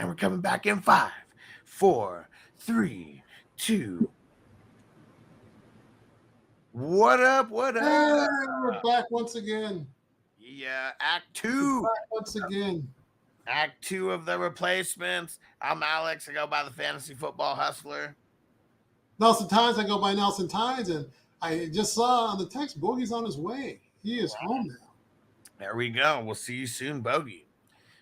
And we're coming back in 5, 4, 3, 2. What up? What up? Hey, we're back once again. Yeah, Act 2. Once again. Act 2 of The Replacements. I'm Alex. I go by the Fantasy Football Hustler. Nelson Tynes, I go by Nelson Tynes, and I just saw on the text, Bogey's on his way. He is home now. There we go. We'll see you soon, Bogey.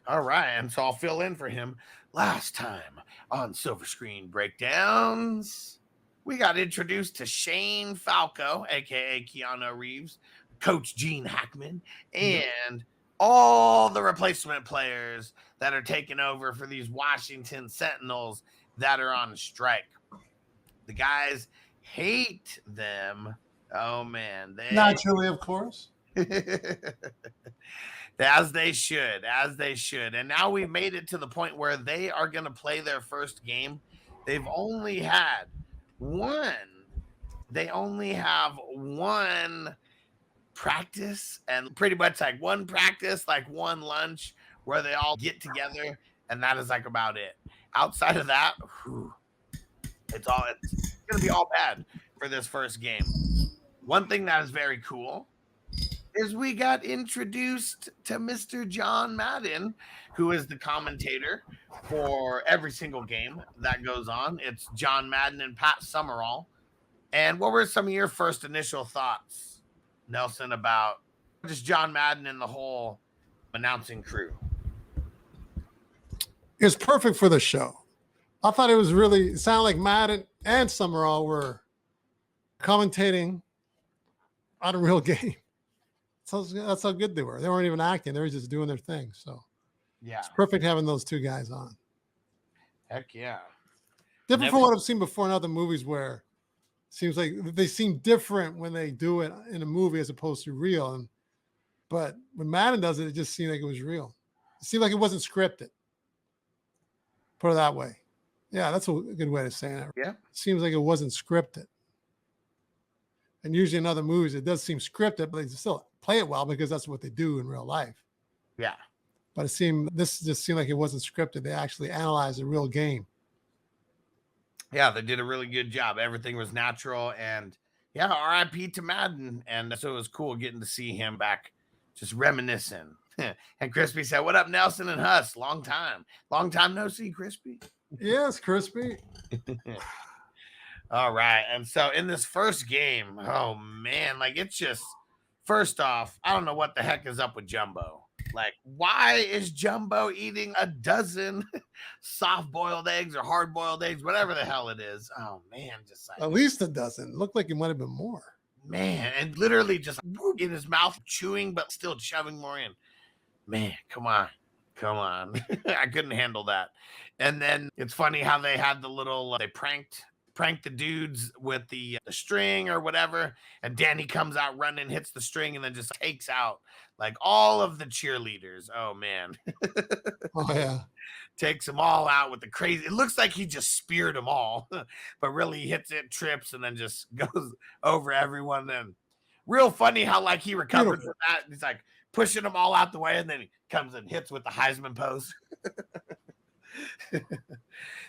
All right, and so I'll fill in for him. Last time on Silver Screen Breakdowns, we got introduced to Shane Falco, a.k.a. Keanu Reeves, Coach Gene Hackman, and all the replacement players that are taking over for these Washington Sentinels that are on strike. The guys hate them. Oh, man. Naturally, of course. As they should. And now we've made it to the point where they are going to play their first game. They've only had one. They only have one practice, and pretty much like one practice, like one lunch where they all get together, and that is like about it. Outside of that, it's going to be all bad for this first game. One thing that is very cool is we got introduced to Mr. John Madden, who is the commentator for every single game that goes on. It's John Madden and Pat Summerall. And what were some of your first initial thoughts, Nelson, about just John Madden and the whole announcing crew? It was perfect for the show. I thought it sounded like Madden and Summerall were commentating on a real game. That's how good they were. They weren't even acting. They were just doing their thing. So yeah, it's perfect having those two guys on. Heck yeah. Different from what I've seen before in other movies where it seems like they seem different when they do it in a movie as opposed to real. But when Madden does it, it just seemed like it was real. It seemed like it wasn't scripted. Put it that way. Yeah, that's a good way of saying it. Yeah. It seems like it wasn't scripted. And usually in other movies, it does seem scripted, but they still play it well because that's what they do in real life. Yeah. But this just seemed like it wasn't scripted. They actually analyzed a real game. Yeah, they did a really good job. Everything was natural. And yeah, RIP to Madden. And so it was cool getting to see him back, just reminiscing. And Crispy said, "What up, Nelson and Huss? Long time no see, Crispy." Yes, Crispy. All right. And so in this first game, oh man, like it's just, first off, I don't know what the heck is up with Jumbo. Like, why is Jumbo eating a dozen soft-boiled eggs or hard-boiled eggs, whatever the hell it is? Oh man, just like at least a dozen. Looked like it might have been more. Man, and literally just in his mouth, chewing, but still shoving more in. Man, come on. I couldn't handle that. And then it's funny how they had the little, they pranked the dudes with the string or whatever. And Danny comes out running, hits the string, and then just takes out like all of the cheerleaders. Oh, man. Oh, yeah. Takes them all out with the crazy. It looks like he just speared them all, but really hits it, trips, and then just goes over everyone. Then real funny how like he recovered from that. He's like pushing them all out the way, and then he comes and hits with the Heisman pose.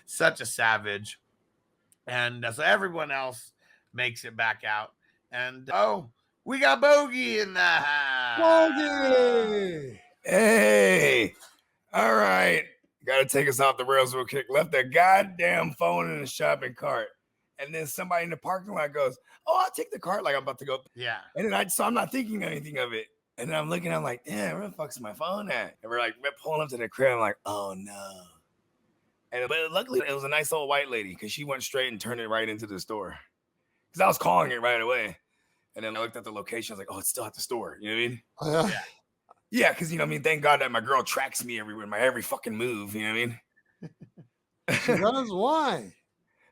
Such a savage. And so everyone else makes it back out. And we got Bogey in the house. Bogey! Hey! All right. Got to take us off the rails real quick. Left their goddamn phone in the shopping cart. And then somebody in the parking lot goes, "Oh, I'll take the cart," like I'm about to go. Yeah. And then I'm not thinking anything of it. And then I'm looking, I'm like, damn, where the fuck's my phone at? And we're pulling up to the crib. I'm like, oh no. But luckily it was a nice old white lady because she went straight and turned it right into the store. Because I was calling it right away. And then I looked at the location. I was like, oh, it's still at the store. You know what I mean? Oh, yeah. Yeah, because, thank God that my girl tracks me everywhere, my every fucking move. You know what I mean? She does? Why?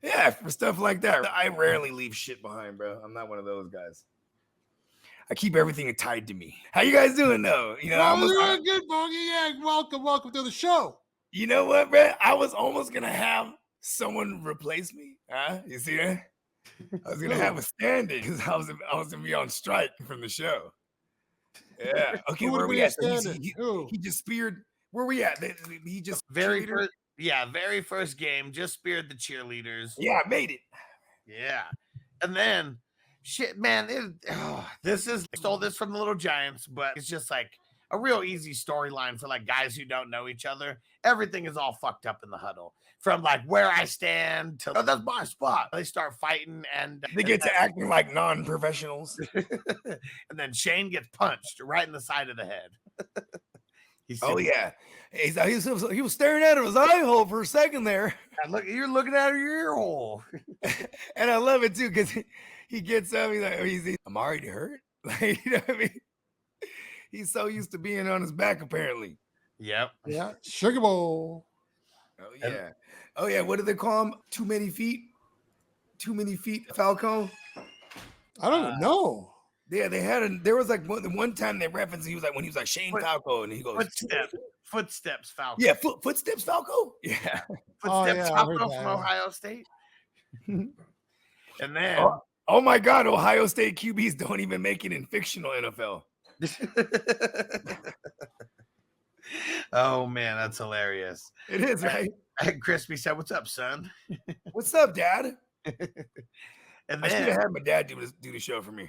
Yeah, for stuff like that. I rarely leave shit behind, bro. I'm not one of those guys. I keep everything tied to me. How you guys doing, though? I'm doing good, Bogey. Yeah, welcome to the show. You know what, bro? I was almost going to have someone replace me. Huh? You see that? I was going to have a stand-in because I was going to be on strike from the show. Yeah. Okay, where are we at? He just speared. Where are we at? He just very Yeah, very first game, just speared the cheerleaders. Yeah, I made it. Yeah. And then, shit, man, this is stole this from the Little Giants, but it's just like a real easy storyline for like guys who don't know each other. Everything is all fucked up in the huddle. From like where I stand to that's my spot. They start fighting and They get to acting like non-professionals. and then Shane gets punched right in the side of the head. Yeah. He was staring out of his eye hole for a second there. Look, you're looking out of your ear hole. And I love it too, because he gets up, he's like, I'm already hurt. Like, you know what I mean? He's so used to being on his back, apparently. Yep. Yeah. Sugar Bowl. Oh, yeah. Oh, yeah. What do they call him? Too many feet? Too many feet, Falco? I don't know. Yeah, there was like one time they referenced, he was like, when he was like Shane Falco, and he goes, Footsteps Falco. Yeah, Footsteps Falco? Yeah. Footsteps Falco from Ohio State. And then oh my God, Ohio State QBs don't even make it in fictional NFL. Oh man, that's hilarious. It is, right? Crispy said, "What's up, son?" What's up, Dad? And I should have had my dad do the show for me.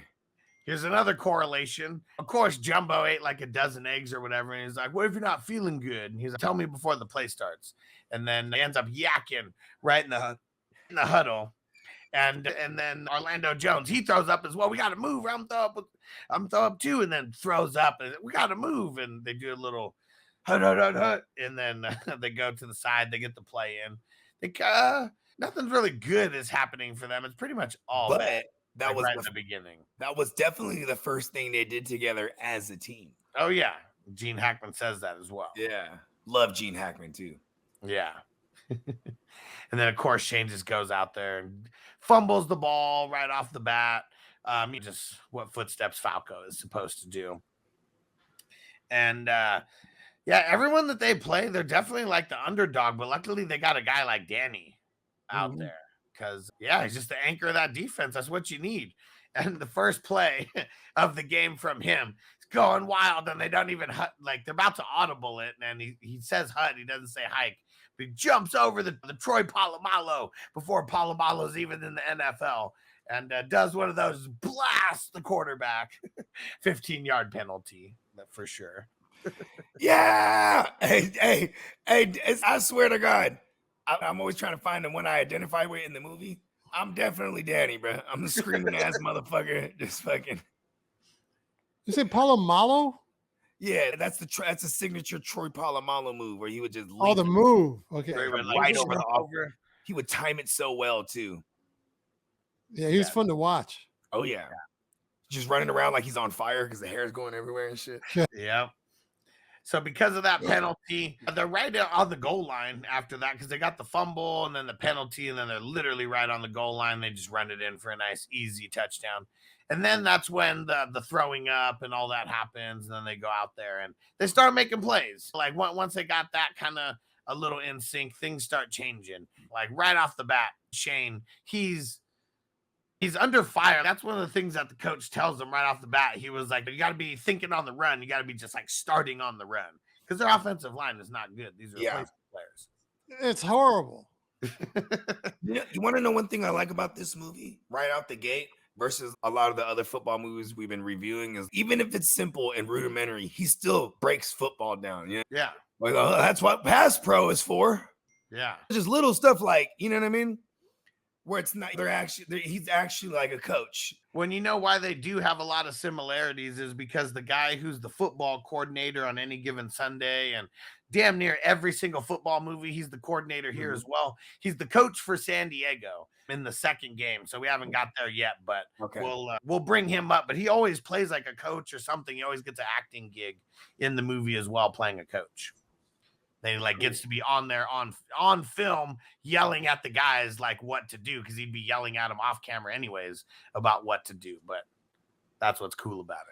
Here's another correlation. Of course, Jumbo ate like a dozen eggs or whatever, and he's like, "What if you're not feeling good?" And he's like, "Tell me before the play starts." And then he ends up yakking right in the huddle. And then Orlando Jones, he throws up as well. We got to move. I'm throw up too, and then throws up. And we got to move. And they do a little hut, and then they go to the side. They get the play in. Nothing's really good is happening for them. It's pretty much all bad. That was right in the beginning. That was definitely the first thing they did together as a team. Oh yeah, Gene Hackman says that as well. Yeah, love Gene Hackman too. Yeah. And then of course Shane just goes out there and fumbles the ball right off the bat. Just what Footsteps Falco is supposed to do. And everyone that they play, they're definitely like the underdog, but luckily they got a guy like Danny out there. Because, he's just the anchor of that defense. That's what you need. And the first play of the game from him is going wild, and they don't even they're about to audible it. And he says hut, he doesn't say hike. But he jumps over the Troy Polamalu before Polamalu's even in the NFL and does one of those, blast the quarterback. 15-yard penalty, for sure. Yeah. Hey, I swear to God. I'm always trying to find the one I identify with in the movie. I'm definitely Danny, bro. I'm the screaming ass motherfucker. Just fucking. You say Polamalu? Yeah, that's a signature Troy Polamalu move where he would just. Oh, the move. Okay. Right over the offer. He would time it so well too. Yeah, he was fun to watch. Oh yeah. Just running around like he's on fire because the hair is going everywhere and shit. Yeah. So because of that penalty, they're right on the goal line after that because they got the fumble and then the penalty, and then they're literally right on the goal line. They just run it in for a nice, easy touchdown. And then that's when the throwing up and all that happens. And then they go out there and they start making plays. Like once they got that kind of a little in sync, things start changing. Like right off the bat, Shane, he's under fire. That's one of the things that the coach tells him right off the bat. He was like, you got to be thinking on the run. You got to be just like starting on the run because their offensive line is not good. These are replacement players. It's horrible. You want to know one thing I like about this movie right out the gate versus a lot of the other football movies we've been reviewing is even if it's simple and rudimentary, he still breaks football down. You know? Yeah. Like, that's what pass pro is for. Yeah. Just little stuff like, you know what I mean? Where it's not, he's actually like a coach. When you know why they do have a lot of similarities is because the guy who's the football coordinator on any given Sunday and damn near every single football movie, he's the coordinator here as well. He's the coach for San Diego in the second game. So we haven't got there yet, but we'll bring him up. But he always plays like a coach or something. He always gets an acting gig in the movie as well, playing a coach. Then he gets to be on there on film yelling at the guys like what to do because he'd be yelling at them off camera anyways about what to do. But that's what's cool about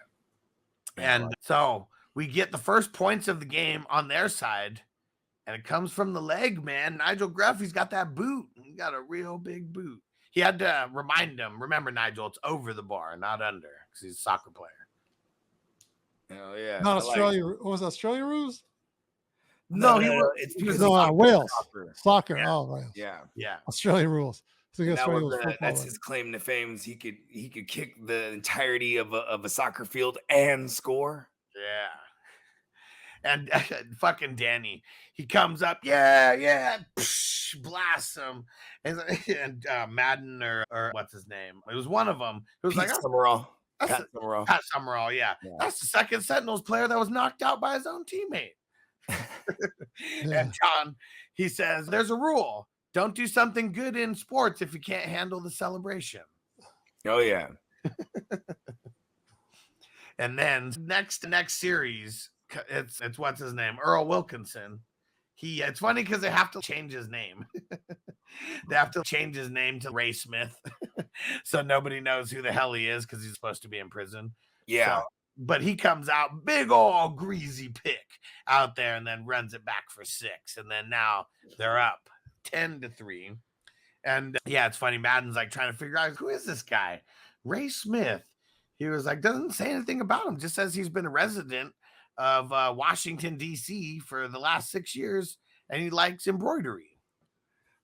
it. And so we get the first points of the game on their side, and it comes from the leg, man. Nigel Gruff, he's got that boot. He got a real big boot. He had to remind him, remember, Nigel, it's over the bar, not under, because he's a soccer player. Oh, yeah. Not Australia. What was Australia rules? No, it's he was because No, it's Wales. Soccer. Yeah. Oh, Wales. Yeah. Australian rules. So And Australian rules football, that's right? his claim to fame. Is he could kick the entirety of a soccer field and score. Yeah. And fucking Danny, he comes up, yeah, psh, blasts him, and Madden or what's his name? It was one of them who was Pete like, Summerall. Pat Summerall, yeah. That's the second Sentinels player that was knocked out by his own teammate. And John, he says, there's a rule. Don't do something good in sports if you can't handle the celebration. Oh, yeah. And then next series, it's what's his name? Earl Wilkinson. It's funny because they have to change his name. They have to change his name to Ray Smith. So nobody knows who the hell he is because he's supposed to be in prison. Yeah. So, but he comes out, big old greasy pick out there, and then runs it back for 6. And then now they're up 10-3. And yeah, it's funny. Madden's like trying to figure out, who is this guy? Ray Smith. He was like, doesn't say anything about him, just says he's been a resident of Washington, D.C. for the last 6 years, and he likes embroidery.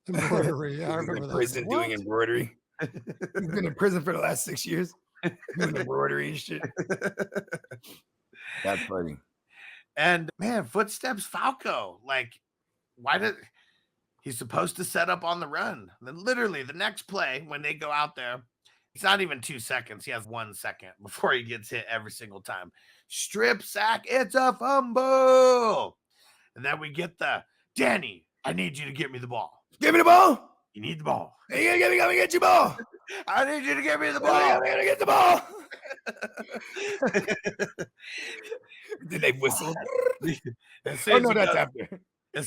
Embroidery. Yeah, I remember that. Prison doing embroidery. He's been in prison for the last 6 years doing embroidery and shit. That's funny. And man, footsteps Falco. Like, he's supposed to set up on the run? Then literally the next play, when they go out there, it's not even 2 seconds. He has 1 second before he gets hit every single time. Strip sack. It's a fumble. And then we get Danny, I need you to get me the ball. Give me the ball. You need the ball. Hey, you gotta get your ball. I need you to give me the ball. I gotta get the ball. Did they whistle? As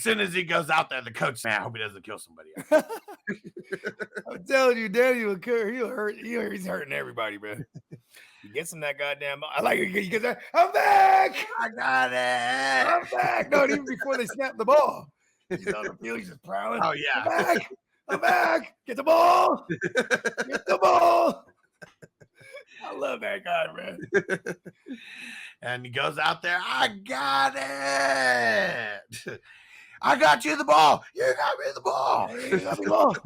soon as he goes out there, the coach, man, I hope he doesn't kill somebody else. I'm telling you, Danny will kill. He'll hurt. He's hurting everybody, man. He gets him that goddamn. I like it. He gets that. I'm back. I got it. I'm back. No, even before they snap the ball, he's on the field. He's just prowling. Oh yeah. I'm back. I'm back. Get the ball. Get the ball. I love that guy, man. And he goes out there. I got it. I got you the ball. You got me the ball. You got me the ball.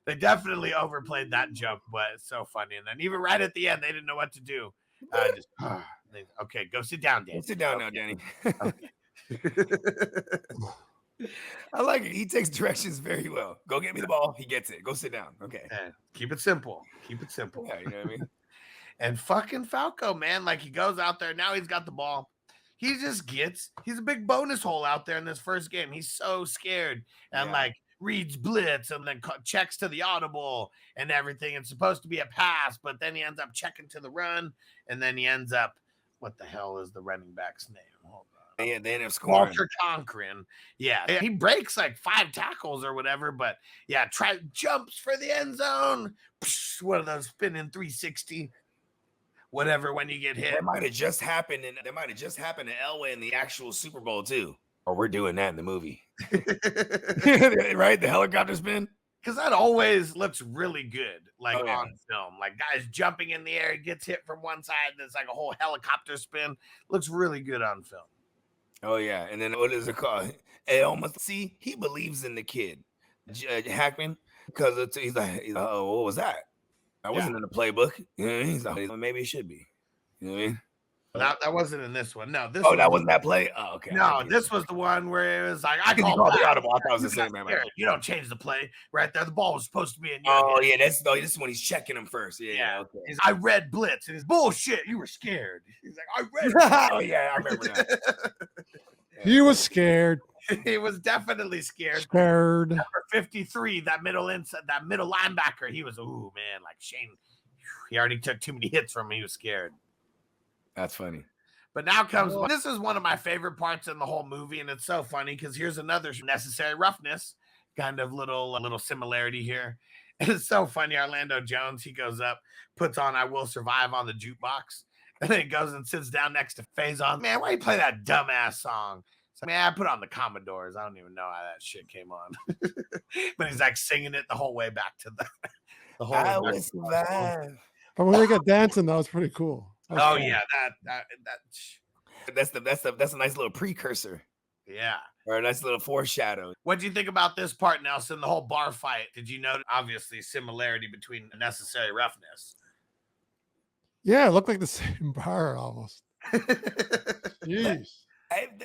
They definitely overplayed that joke, but it's so funny. And then even right at the end, they didn't know what to do. Okay, go sit down, Danny. Sit down now, Danny. I like it. He takes directions very well. Go get me the ball. He gets it. Go sit down. Okay. Keep it simple. Keep it simple. Yeah, you know what I mean? And fucking Falco, man, like he goes out there. Now he's got the ball. He's a big bonus hole out there in this first game. He's so scared. And like reads blitz and then checks to the audible and everything. It's supposed to be a pass, but then he ends up checking to the run. And then he ends up, what the hell is the running back's name? Hold on. Yeah, they end up scoring. Walter Cochran. Yeah. He breaks like 5 tackles or whatever, but jumps for the end zone. Psh, one of those spinning 360. Whatever, when you get hit. That might have just happened to Elway in the actual Super Bowl too. Or we're doing that in the movie. Right? The helicopter spin. Because that always looks really good, like on film. Like guys jumping in the air, gets hit from one side, and it's like a whole helicopter spin. Looks really good on film. Oh yeah, and then what is it called? He believes in the kid, Hackman, because he's like, oh, what was that? I wasn't in the playbook. He's like, maybe it should be. You know what I mean? That wasn't in this one. No, this. Oh, that wasn't that play. Oh, okay. No, this was the one where it was like I called the audible. I thought it was the same man. You don't change the play right there. The ball was supposed to be in. Oh yeah, this is when he's checking him first. Yeah. Okay. I read blitz and it's bullshit. You were scared. He's like, I read. Oh yeah, I remember that. He was scared. He was definitely scared. Number 53, that middle linebacker. He was, ooh man, like Shane. He already took too many hits from me. He was scared. That's funny. But now comes this is one of my favorite parts in the whole movie, and it's so funny because here's another necessary roughness kind of little similarity here. And it's so funny. Orlando Jones, he goes up, puts on "I Will Survive" on the jukebox, and then he goes and sits down next to Faizon. Man, why you play that dumbass song? So, man, I put on the Commodores. I don't even know how that shit came on. But he's like singing it the whole way back to the whole. I will survive. But when they got dancing, that was pretty cool. Oh yeah, that's a nice little precursor. Yeah. Or a nice little foreshadow. What do you think about this part, Nelson? The whole bar fight. Did you note obviously similarity between Necessary Roughness? Yeah, it looked like the same bar almost. Jeez.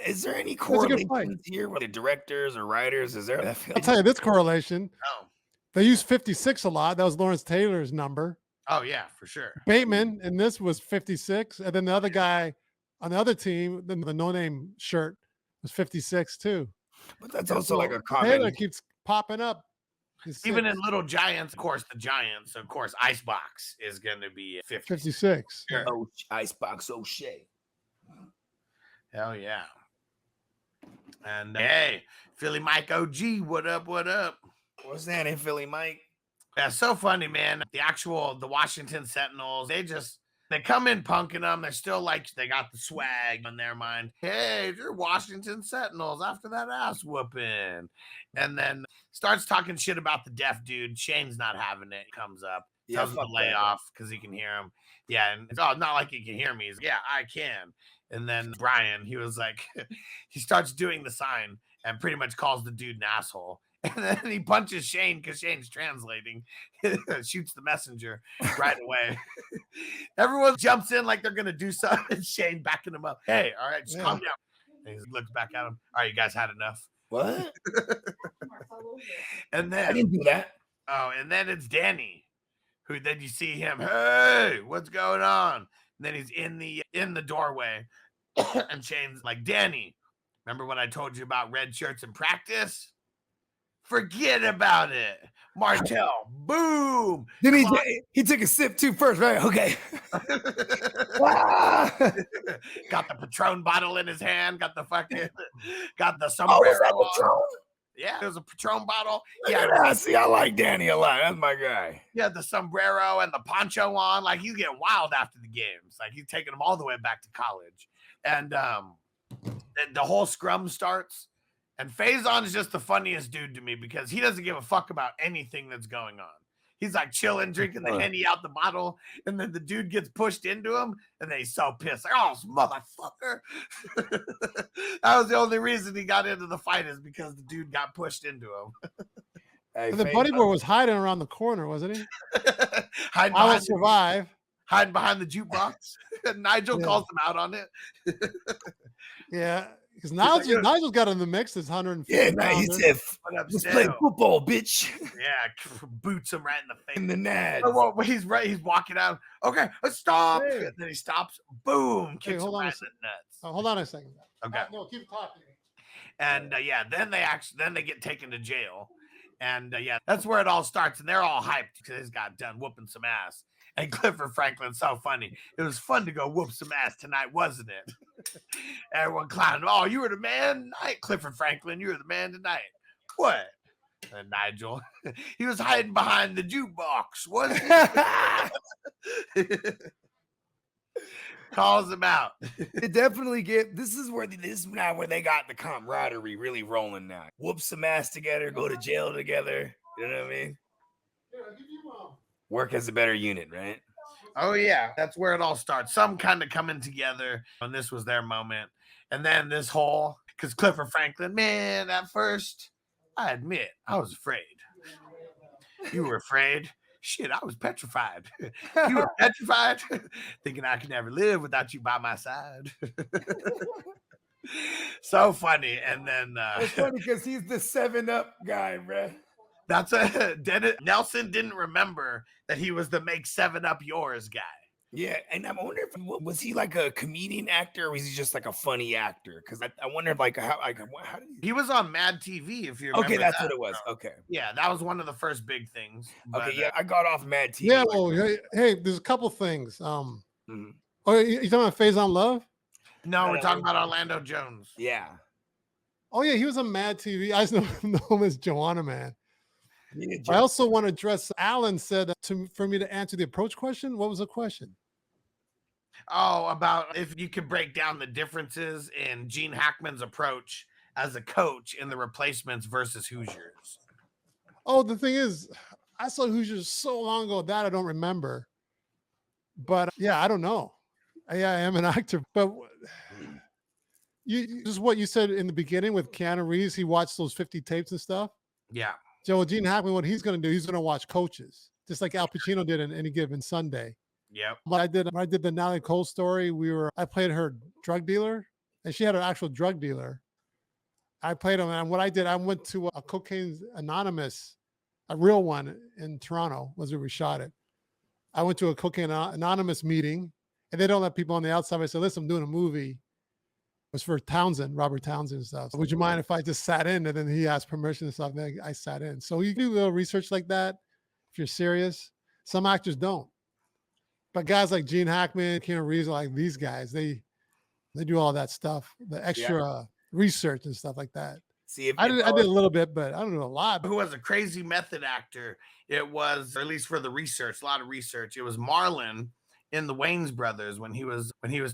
Is there any That's a good fight. correlation here with the directors or writers? Is there? I'll tell you this correlation. Oh. They used 56 a lot. That was Lawrence Taylor's number. Oh, yeah, for sure. Bateman, and this was 56. And then the other guy on the other team, the no-name shirt, was 56 too. But that's also like a common. Taylor keeps popping up. Even in Little Giants, of course, Icebox is going to be 56. Sure. Oh, Icebox O'Shea. Hell yeah. And hey, Philly Mike OG, what up, what up? What's that in Philly Mike? Yeah, so funny, man. The Washington Sentinels, they come in punking them. They're still like, they got the swag in their mind. Hey, you're Washington Sentinels after that ass whooping. And then starts talking shit about the deaf dude. Shane's not having it. Comes up, tells him to lay off because he can hear him. Yeah, and it's not like he can hear me. He's yeah, I can. And then Brian, he was like, he starts doing the sign and pretty much calls the dude an asshole. And then he punches Shane because Shane's translating, shoots the messenger right away. Everyone jumps in like they're going to do something. Shane backing him up. Hey, all right, just calm down. And he looks back at him. All right, you guys had enough. What? And then I didn't do that. Oh, and then it's Danny, who then you see him. Hey, what's going on? And then he's in the doorway, and Shane's like, Danny, remember when I told you about red shirts in practice? Forget about it. Martel, boom. Then he took a sip too first, right? Okay. Got the Patron bottle in his hand. Got the sombrero on. Yeah, it was a Patron bottle. Yeah, see, I like Danny a lot. That's my guy. Yeah, the sombrero and the poncho on. Like, he's getting wild after the games. Like, he's taking them all the way back to college. And the whole scrum starts. And Faizon is just the funniest dude to me because he doesn't give a fuck about anything that's going on. He's like chilling, drinking the Henny out the bottle, and then the dude gets pushed into him, and then he's so pissed. Like, oh, motherfucker. That was the only reason he got into the fight is because the dude got pushed into him. Hey, the buddy boy was hiding around the corner, wasn't he? I will survive. Hiding behind the jukebox. Nigel calls him out on it. Yeah. Because Nigel's got in the mix. There's 150. Yeah, he said, let's play football, bitch. Yeah, boots him right in the face. In the nads. Oh, well, he's walking out. Okay, let's stop. Hey. And then he stops. Boom. Kicks him right in the nuts. Oh, hold on a second. Okay. No, keep talking. And then they get taken to jail. And that's where it all starts. And they're all hyped because he's got done whooping some ass. And Clifford Franklin's so funny. It was fun to go whoop some ass tonight, wasn't it? Everyone clowning. Oh, you were the man tonight, Clifford Franklin. You were the man tonight. What? And Nigel, he was hiding behind the jukebox, wasn't he? Calls him out. It definitely this is now where they got the camaraderie really rolling now. Whoop some ass together, go to jail together. You know what I mean? Work as a better unit, right? Oh, yeah. That's where it all starts. Some kind of coming together. And this was their moment. And then this whole, because Clifford Franklin, man, at first, I admit, I was afraid. You were afraid? Shit, I was petrified. You were petrified? Thinking I could never live without you by my side. So funny. And then it's funny because he's the 7-Up guy, bro. That's Nelson didn't remember that he was the make 7-Up yours guy. Yeah, and I wonder if was he like a comedian actor or was he just like a funny actor? Because I wonder if how did he was on Mad TV, if you remember. Okay, that's what it was. Okay. Yeah, that was one of the first big things. But, okay, yeah, I got off Mad TV. Yeah, well, hey, there's a couple things. Oh, you talking about Faizon Love? No, we're talking about Orlando Jones. Yeah. Oh, yeah, he was on Mad TV. I just know him as Yonamine. Yeah, I also want to address, Alan said for me to answer the approach question. What was the question? Oh, about if you could break down the differences in Gene Hackman's approach as a coach in the replacements versus Hoosiers. Oh, the thing is, I saw Hoosiers so long ago that I don't remember. But yeah, I don't know. Yeah, I am an actor, but This is what you said in the beginning with Keanu Reeves. He watched those 50 tapes and stuff. Yeah. Joe Gene Hackman, what he's going to do, he's going to watch coaches, just like Al Pacino did in Any Given Sunday. Yep. When I did the Natalie Cole story, I played her drug dealer, and she had an actual drug dealer. I played him, and what I did, I went to a Cocaine Anonymous, a real one in Toronto, was where we shot it. I went to a Cocaine Anonymous meeting, and they don't let people on the outside. I said, listen, I'm doing a movie. It was for Robert Townsend and stuff. Would you mind if I just sat in? And then he asked permission and stuff. And then I sat in. So you do a little research like that if you're serious. Some actors don't. But guys like Gene Hackman, Keanu Reeves, like these guys, they do all that stuff, the extra research and stuff like that. See, I did a little bit, but I don't do a lot. Who was a crazy method actor? It was, or at least for the research, a lot of research. It was Marlon in the Wayans Brothers when he was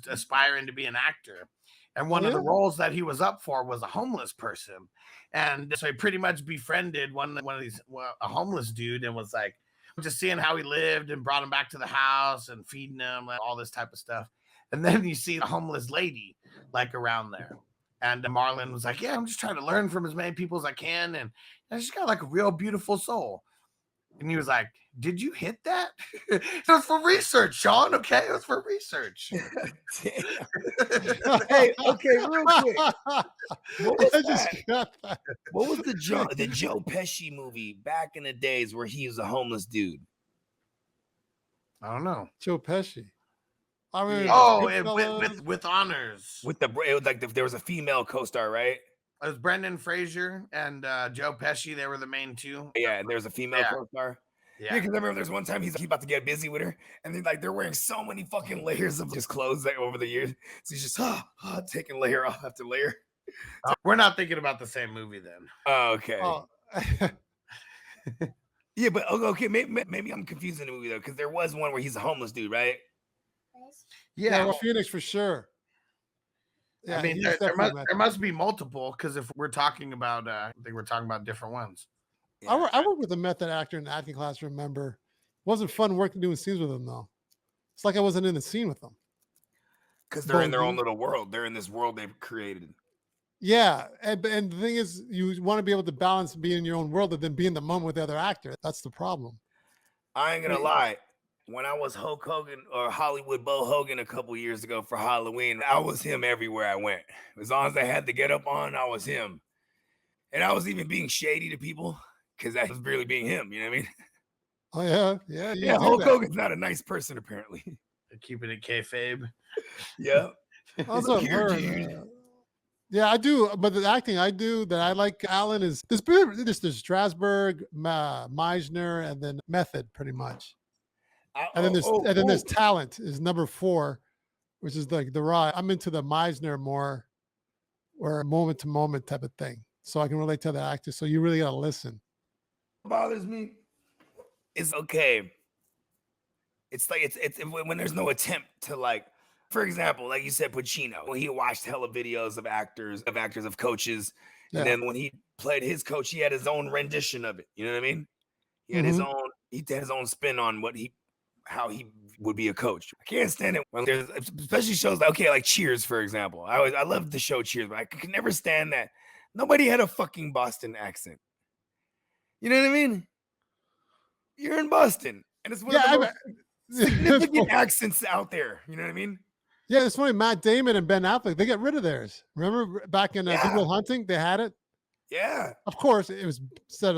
aspiring to be an actor. And one of the roles that he was up for was a homeless person. And so he pretty much befriended one of these, a homeless dude, and was like, just seeing how he lived and brought him back to the house and feeding him and all this type of stuff. And then you see the homeless lady like around there. And Marlon was like, yeah, I'm just trying to learn from as many people as I can. And she's got like a real beautiful soul. And he was like, did you hit that? It was for research, Sean. Okay, it was for research. Hey, okay, real quick. What was the Joe Pesci movie back in the days where he was a homeless dude? I don't know. Joe Pesci. I mean, with honors. It was like there was a female co-star, right? It was Brendan Fraser and Joe Pesci. They were the main two. Yeah, and there was a female co-star. Yeah, because I remember there's one time he's about to get busy with her, and they're wearing so many fucking layers of his clothes over the years. So he's just taking layer off after layer. We're not thinking about the same movie then. Oh, okay. Yeah, but okay, maybe I'm confusing the movie though, because there was one where he's a homeless dude, right? Yeah, well, Phoenix for sure. Yeah, I mean, there must be multiple, because if we're talking about, I think we're talking about different ones. Yeah. I worked with a method actor in the acting class. Remember, it wasn't fun working doing scenes with him though. It's like I wasn't in the scene with them because they're in their own little world. They're in this world they've created. Yeah, and the thing is, you want to be able to balance being in your own world and then be in the moment with the other actor. That's the problem. I ain't gonna lie. When I was Hulk Hogan or Hollywood Bo Hogan a couple years ago for Halloween, I was him everywhere I went. As long as I had the get up on, I was him. And I was even being shady to people because that was really being him. You know what I mean? Oh, yeah. Yeah, Hulk Hogan's not a nice person, apparently. Keeping it kayfabe. Yeah. Also, yeah, I do. But the acting I do that I like, Alan, is there's Strasberg, Meisner, and then Method, pretty much. And then there's Talent is number 4, which is like the raw. I'm into the Meisner more, or moment to moment type of thing, so I can relate to the actor. So you really gotta listen. What bothers me is okay. It's like it's when there's no attempt to, like, for example, like you said, Pacino, when he watched hella videos of actors, of coaches, and then when he played his coach, he had his own rendition of it. You know what I mean? He had his own spin on how he would be a coach. I can't stand it when there's, especially shows like Cheers, for example. I love the show Cheers, but I could never stand that nobody had a fucking Boston accent. You know what I mean? You're in Boston, and it's one of the most significant accents out there. You know what I mean? Yeah, it's funny. Matt Damon and Ben Affleck, they got rid of theirs. Remember back in Good Will Hunting, they had it. Yeah, of course it was set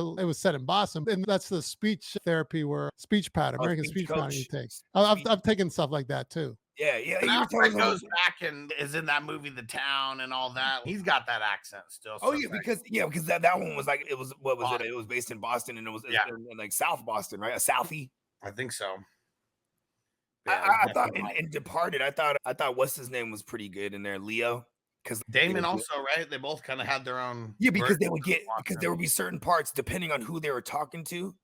in Boston, and that's the speech therapy speech pattern, American speech pattern you take. I've taken stuff like that too. Yeah. Affleck goes back and is in that movie The Town and all that. He's got that accent still. Oh yeah, because that one was like, it was, what was it? It was based in Boston, and it was in like South Boston, right? A Southie. I think so. Yeah, I thought in Departed, I thought what's his name was pretty good in there, Leo. Because Damon also, right? They both kind of had their own. Yeah, because there would be certain parts, depending on who they were talking to,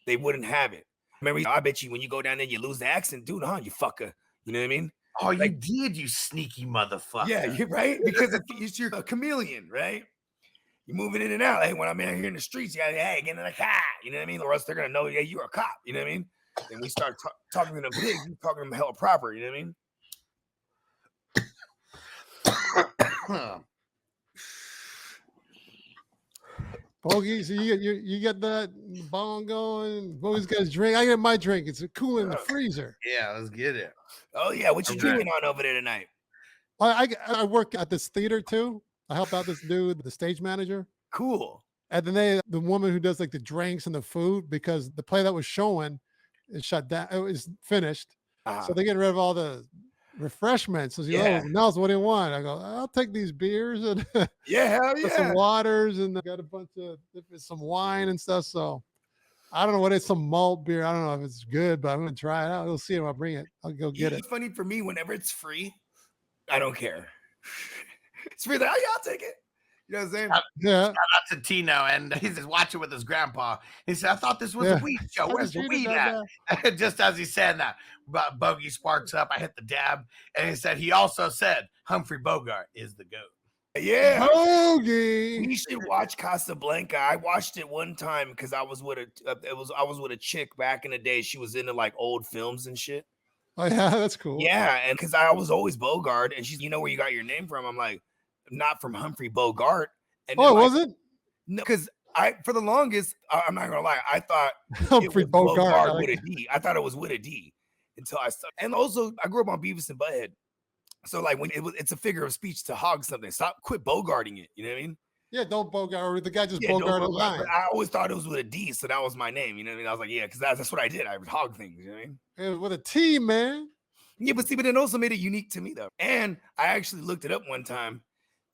they wouldn't have it. Remember, I bet you when you go down there, you lose the accent, dude, huh? You fucker. You know what I mean? Oh, you did, you sneaky motherfucker. Yeah, you're right. Because you're a chameleon, right? You're moving in and out. Hey, when I'm out here in the streets, you gotta, hey, get in the car. You know what I mean? Or else they're gonna know, yeah, you're a cop. You know what I mean? And we start talking to them pigs, talking to them hella proper. You know what I mean? Bogey, so you get that bong going. Bogey's got his drink. I get my drink. It's cool in the freezer. Yeah, let's get it. Oh yeah, what you drinking on over there tonight? I work at this theater too. I help out this dude, the stage manager. Cool. And then the woman who does like the drinks and the food, because the play that was showing is shut down. It was finished. So they get rid of all the refreshments. So she goes, Nels, what do you want? I go, I'll take these beers and hell yeah, some waters, and I got a bunch of some wine and stuff. So I don't know what it's, some malt beer. I don't know if it's good, but I'm gonna try it out. We'll see if I'll bring it. I'll go get it. It's funny for me, whenever it's free, I don't care. It's free, like, oh yeah, I'll take it. You know what I'm saying? Yeah. Shout out to Tino, and he's just watching with his grandpa. He said, I thought this was a weed show. Where's the weed at? Just as he's saying that, Bogey sparks up. I hit the dab. And he said, he also said, Humphrey Bogart is the GOAT. Yeah. Bogey. You should watch Casablanca. I watched it one time because I was with a chick back in the day. She was into like old films and shit. Oh yeah, that's cool. Yeah, and because I was always Bogart, and she's, you know where you got your name from? I'm like, not from Humphrey Bogart. And oh, was it? No, because for the longest, I'm not gonna lie, I thought Humphrey Bogart with a D. I thought it was with a D until I started. And also, I grew up on Beavis and Butthead, so like when it's a figure of speech to hog something. Quit Bogarting it. You know what I mean? Yeah, don't Bogart. Or the guy just Bogart a line. I always thought it was with a D, so that was my name. You know what I mean? I was like, yeah, because that's what I did. I would hog things. You know what I mean? It was with a T, man. Yeah, but it also made it unique to me though. And I actually looked it up one time.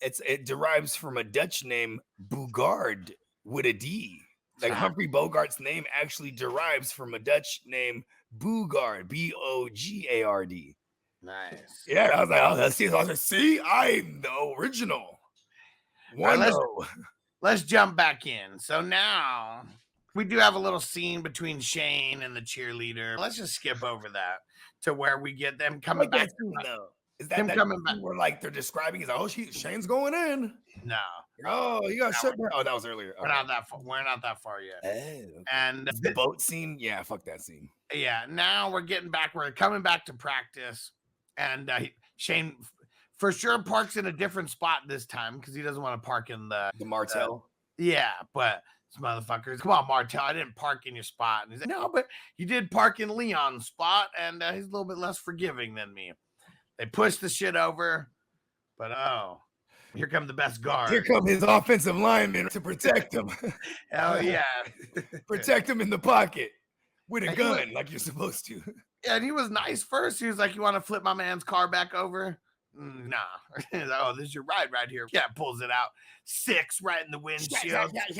It derives from a Dutch name, Bogard, with a D. Like Humphrey Bogart's name actually derives from a Dutch name, Bogard, Bogard. Nice. Yeah, I was like, oh, let's see. I was like, see, I'm the original. Let's jump back in. So now we do have a little scene between Shane and the cheerleader. Let's just skip over that to where we get them coming back. Is that coming back? Where like they're describing? Is oh, Shane's going in? No. Oh, you got shut down. Oh, that was earlier. We're not that far. We're not that far yet. Okay. And the boat scene, yeah, fuck that scene. Yeah, now we're getting back. We're coming back to practice, and Shane for sure parks in a different spot this time because he doesn't want to park in the Martel. Yeah, but this motherfuckers, come on, Martel, I didn't park in your spot. And he's like, no, but you did park in Leon's spot, and he's a little bit less forgiving than me. They push the shit over, but here come the best guard. Here come his offensive lineman to protect him. Hell yeah. Protect him in the pocket with a gun like you're supposed to. Yeah, and he was nice first. He was like, you want to flip my man's car back over? Nah. He's like, oh, this is your ride right here. Yeah, pulls it out. 6 right in the windshield. Like,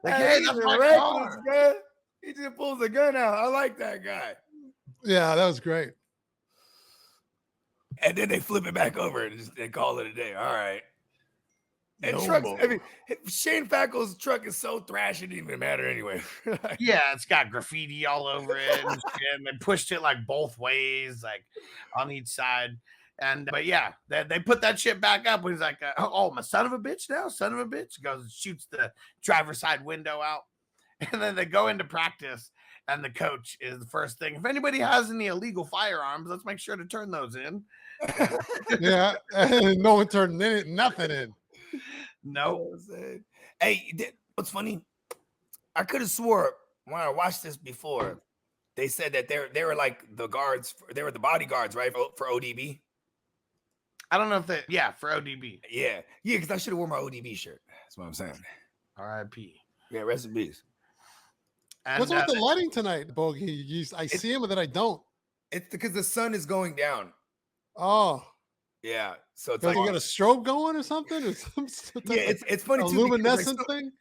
hey, that's my car. He just pulls the gun out. I like that guy. Yeah, that was great. And then they flip it back over and they call it a day. All right. And trucks, I mean, Shane Fackel's truck is so thrash, it didn't even matter anyway. Yeah, it's got graffiti all over it. And they pushed it like both ways, like on each side. And but yeah, they put that shit back up. He's like, oh, my son of a bitch now, son of a bitch. Goes and shoots the driver's side window out. And then they go into practice. And the coach is the first thing. If anybody has any illegal firearms, let's make sure to turn those in. Yeah, no one turned nothing in. No. Hey, what's funny? I could have swore when I watched this before, they said that they were like the guards. They were the bodyguards, right, for ODB. I don't know if for ODB. Yeah, because I should have worn my ODB shirt. That's what I'm saying. R.I.P. Yeah, rest in peace. And what's with the lighting tonight, Bogey? I see him, but then I don't. It's because the sun is going down. Oh. Yeah. So it's like you got a strobe going or something? Or yeah, it's funny too. Luminescent thing?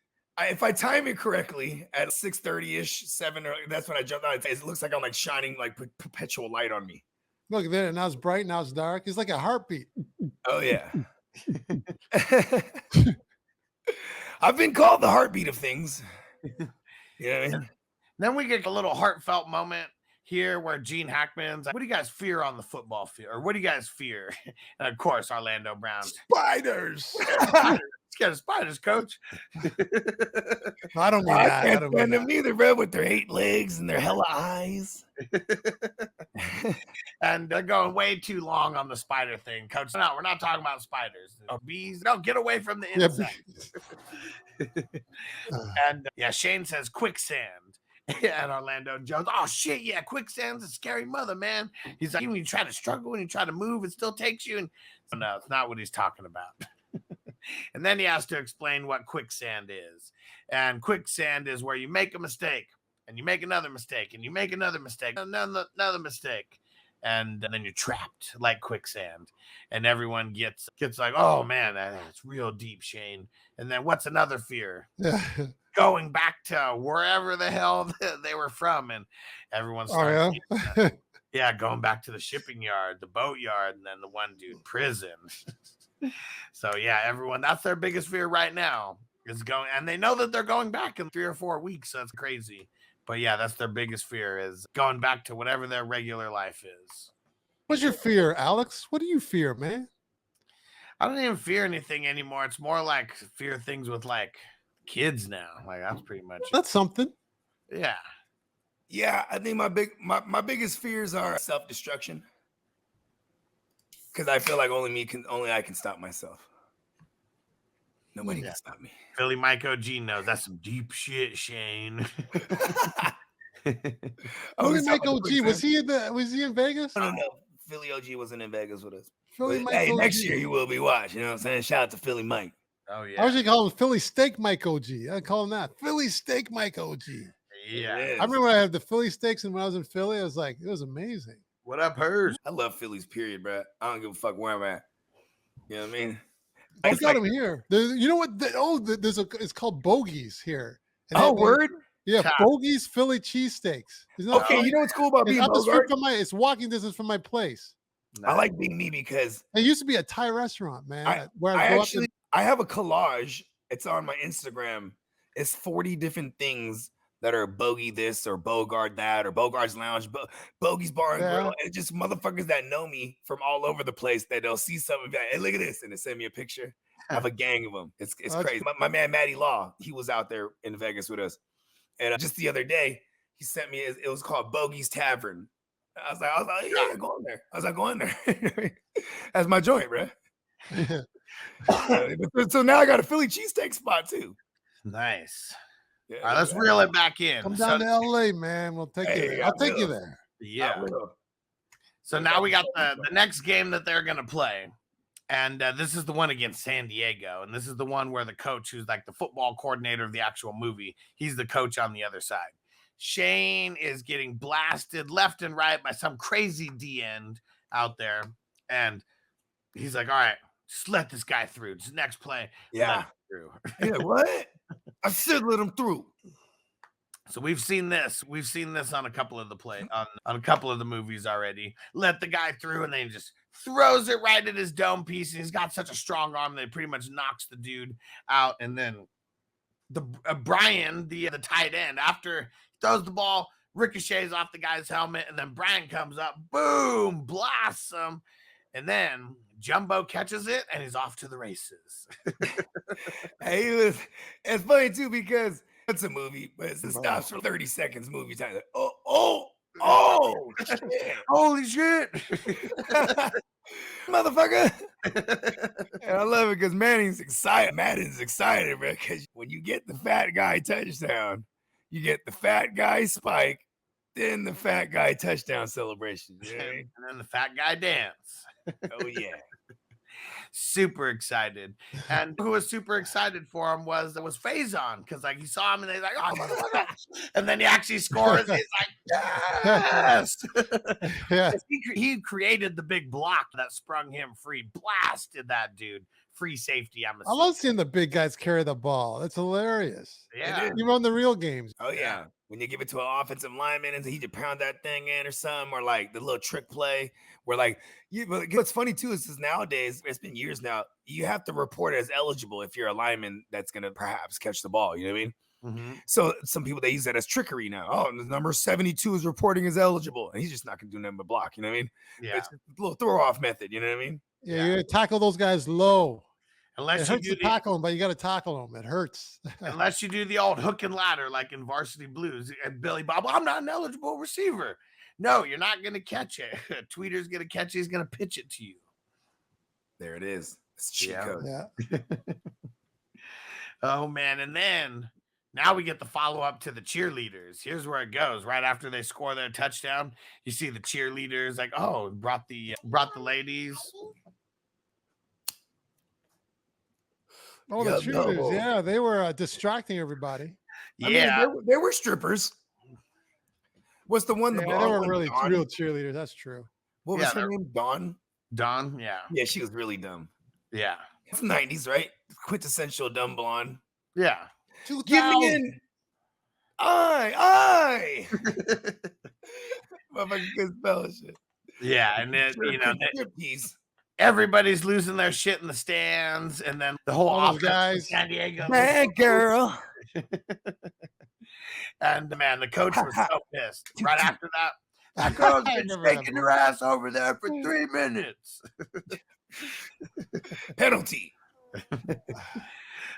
If I time it correctly at 6:30-ish, 7, that's when I jumped on. It looks like I'm like shining like perpetual light on me. Look there, now it's bright, now it's dark. It's like a heartbeat. Oh yeah. I've been called the heartbeat of things. You know what I mean? Then we get a little heartfelt moment here where Gene Hackman's like, what do you guys fear on the football field? Or what do you guys fear? And of course, Orlando Brown. Spiders. Scared of spiders, coach. No, I don't mean I that. I can't don't stand mean them that. neither, bro, with their 8 legs and their hella eyes. And they're going way too long on the spider thing, coach. No, we're not talking about spiders or bees. No, get away from the Yeah, insects. And yeah, Shane says quicksand. And Orlando Jones, oh shit, yeah, quicksand's a scary mother, man. He's like, when you try to struggle, when you try to move, it still takes you. And no, it's not what he's talking about. And then he has to explain what quicksand is. And quicksand is where you make a mistake, and you make another mistake, and you make another mistake, another mistake, and then you're trapped like quicksand. And everyone gets like, oh man, that's real deep, Shane. And then what's another fear? Yeah. Going back to wherever the hell they were from, and everyone's going back to the shipping yard, the boat yard, and then the one dude prison. So yeah, everyone, that's their biggest fear right now is going, and they know that they're going back in 3 or 4 weeks. So that's crazy. But yeah, that's their biggest fear is going back to whatever their regular life is. What's your fear, Alex? What do you fear, man? I don't even fear anything anymore. It's more like fear things with like kids now. Like that's pretty much it. That's something. Yeah. Yeah, I think my biggest fears are self-destruction. Because I feel like only I can stop myself. Nobody can stop me. Philly Mike OG knows that's some deep shit, Shane. Philly Mike OG, was he in Vegas? No. Philly OG wasn't in Vegas with us. Philly But, Mike hey, OG. next year he will be watching. You know what I'm saying? Shout out to Philly Mike. Oh yeah. I usually call him Philly Steak Mike OG. I call him that. Philly Steak Mike OG. Yeah. I remember I had the Philly steaks, and when I was in Philly, I was like, it was amazing. What up, Hers? I love Philly's period, bro. I don't give a fuck where I'm at. You know what I mean? I It's got like- him here. You know what? It's called Bogies here. And Oh, word? Yeah, Chop. Bogies Philly cheesesteaks. Isn't that Okay, funny? you know what's cool about It's being up the street Bogard? from it's walking distance from my place. I like being me because It used to be a Thai restaurant, man. Where I go up actually I have a collage. It's on my Instagram. It's 40 different things that are Bogey this or Bogard that or Bogart's Lounge, Bogey's Bar and Grill. And it's just motherfuckers that know me from all over the place that they'll see something like, hey, look at this. And they send me a picture. I have a gang of them. It's crazy. My man, Matty Law, he was out there in Vegas with us. And just the other day, he sent me, it was called Bogey's Tavern. I was like, yeah, go in there. I was like, go in there. That's my joint, bro. So now I got a Philly cheesesteak spot too. Nice. Yeah, All right, let's reel it back in. Come down to LA, man. We'll take you there. I'll take you there. Yeah. So now we got the next game that they're going to play. And this is the one against San Diego. And this is the one where the coach, who's like the football coordinator of the actual movie, he's the coach on the other side. Shane is getting blasted left and right by some crazy D end out there. And he's like, all right, just let this guy through. Just next play. Yeah. Through. Yeah, what? I should let him through. So we've seen this. We've seen this on a couple of the on a couple of the movies already. Let the guy through, and then he just throws it right at his dome piece. And he's got such a strong arm that it pretty much knocks the dude out. And then the Brian, the tight end, after he throws the ball, ricochets off the guy's helmet, and then Brian comes up, boom, blasts him, and then Jumbo catches it, and he's off to the races. Hey, it's funny too because it's a movie, but it stops for 30 seconds. Movie time. Like, oh, shit. Holy shit, motherfucker! And I love it because Madden's excited, bro. Because when you get the fat guy touchdown, you get the fat guy spike, then the fat guy touchdown celebration. You know what I mean? And then the fat guy dance. Oh yeah. Super excited. And who was super excited for him was Faizon, because like he saw him and he's like, oh motherfucker. And then he actually scores. He's like, yes. Yeah. He created the big block that sprung him free, blasted that dude. Free safety. I love seeing the big guys carry the ball. It's hilarious. Yeah. You run the real games. Oh yeah. When you give it to an offensive lineman and he just pound that thing in or something, or like the little trick play where like but what's funny too is nowadays, it's been years now, you have to report it as eligible if you're a lineman that's gonna perhaps catch the ball. You know what I mean? Mm-hmm. So some people, they use that as trickery now. Oh, the number 72 is reporting as eligible, and he's just not gonna do nothing but block. You know what I mean? Yeah. It's a little throw off method. You know what I mean? Yeah, you gotta tackle those guys low. Unless It you hurts do to tackle them, but you got to tackle them. It hurts. unless you do the old hook and ladder like in Varsity Blues and Billy Bob. I'm not an eligible receiver. No, you're not going to catch it. Tweeter's going to catch it. He's going to pitch it to you. There it is. It's cheat code. Yeah. Oh, man. And then now we get the follow-up to the cheerleaders. Here's where it goes. Right after they score their touchdown, you see the cheerleaders like, oh, brought the ladies. Oh, the cheerleaders. Yeah, they were distracting everybody. Yeah. I mean, they were strippers. What's the one? Yeah, The they blonde were one, really Dawn? real cheerleaders. That's true. What was her name? Dawn? Dawn, yeah. Yeah, she was really dumb. Yeah. It's 90s, right? Quintessential dumb blonde. Yeah. Give me an I. Motherfucking good spell shit. Yeah, and then, you know, Piece. everybody's losing their shit in the stands, and then the whole All those offense guys. from San Diego. Bad girl. And man, the coach was so pissed. Right after that girl's been shaking her ass over there for 3 minutes. Penalty.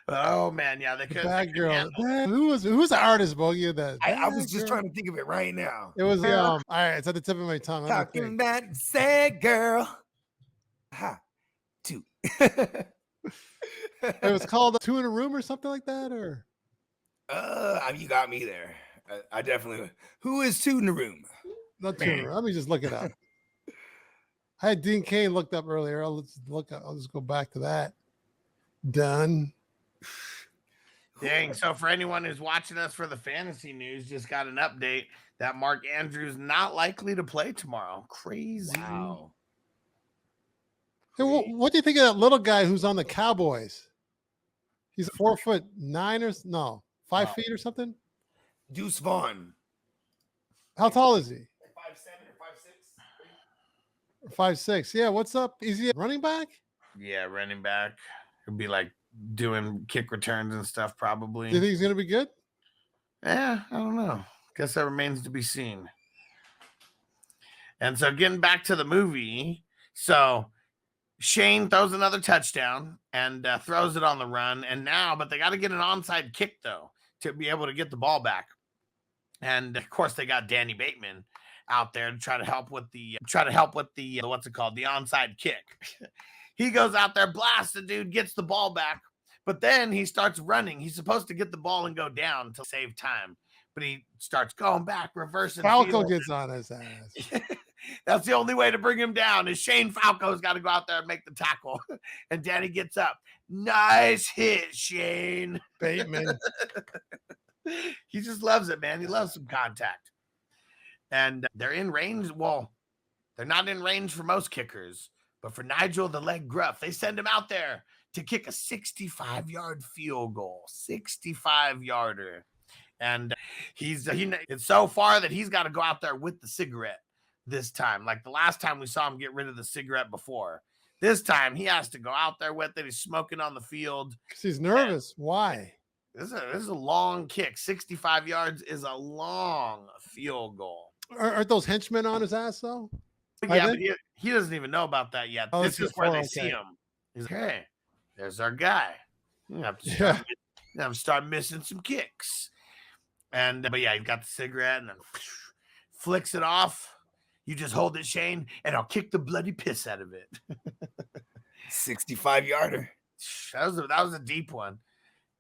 Oh man, yeah, they The could. bad girl. Who was the artist, Bogey? That I was just trying to think of it right now. It was all right. It's at the tip of my tongue. Let me Talking think. that sad girl. Ha. 2. It was called Two in a Room or something like that, or You got me there. I definitely. Who is 2 in the room? not Two in a Room. Let me just look it up. I had Dean Cain looked up earlier. I'll just go back to that. Done. Dang. So for anyone who's watching us for the fantasy news, just got an update that Mark Andrews not likely to play tomorrow. Crazy. Wow. Hey, what do you think of that little guy who's on the Cowboys? He's 4'9" or 5 feet or something. Deuce Vaughn. How tall is he? 5'7" or 5'6". 5'6". Yeah. What's up? Is he a running back? Yeah, running back. He'll be like doing kick returns and stuff, probably. Do you think he's gonna be good? Yeah, I don't know. Guess that remains to be seen. And so getting back to the movie, so Shane throws another touchdown and throws it on the run. And now, but they got to get an onside kick though to be able to get the ball back. And of course, they got Danny Bateman out there to try to help with the what's it called, the onside kick. He goes out there, blasts the dude, gets the ball back, but then he starts running. He's supposed to get the ball and go down to save time, but he starts going back, reversing. Falco gets on his ass. That's the only way to bring him down is Shane Falco's got to go out there and make the tackle. And Danny gets up. Nice hit, Shane. Bateman. He just loves it, man. He loves some contact. And they're in range. Well, they're not in range for most kickers, but for Nigel, the leg Gruff, they send him out there to kick a 65-yard field goal, 65-yarder. And it's so far that he's got to go out there with the cigarette this time. Like the last time we saw him get rid of the cigarette before. This time he has to go out there with it. He's smoking on the field. Because he's nervous. Why? This is a long kick. 65 yards is a long field goal. Aren't those henchmen on his ass though? Yeah, but he doesn't even know about that yet. Oh, this is where they see him. He's like, hey, there's our guy. You have to start missing some kicks. And but yeah, he got the cigarette and then flicks it off. You just hold it, Shane, and I'll kick the bloody piss out of it. 65-yarder. That was a deep one.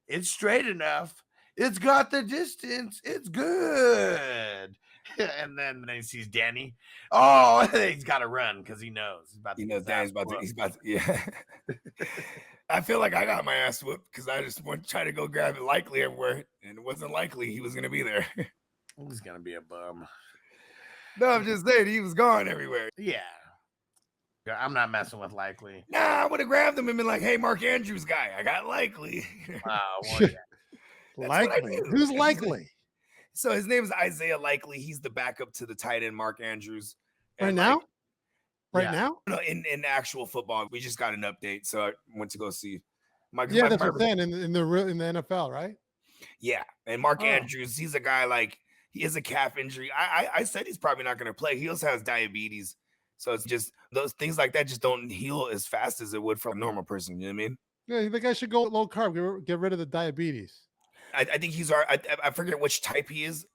It's straight enough. It's got the distance. It's good. And then he sees Danny. Oh, he's got to run because he knows. Danny's about to. Yeah. I feel like I got my ass whooped because I just went to try to go grab it Likely everywhere, and it wasn't likely he was going to be there. He's going to be a bum. No, I'm just saying he was gone everywhere. Yeah. I'm not messing with Likely. Nah, I would have grabbed him and been like, hey, Mark Andrews guy, I got Likely. Likely? Who's Likely? So his name is Isaiah Likely. He's the backup to the tight end Mark Andrews. Right now? Right now? No, in actual football. We just got an update, so I went to go see. That's what I'm saying, in the NFL, right? Yeah, and Mark Andrews, he's a guy like, he has a calf injury. I said he's probably not going to play. He also has diabetes. So it's just those things like that just don't heal as fast as it would for a normal person. You know what I mean? Yeah, the guy should go low carb. Get rid of the diabetes. I think he's I forget which type he is.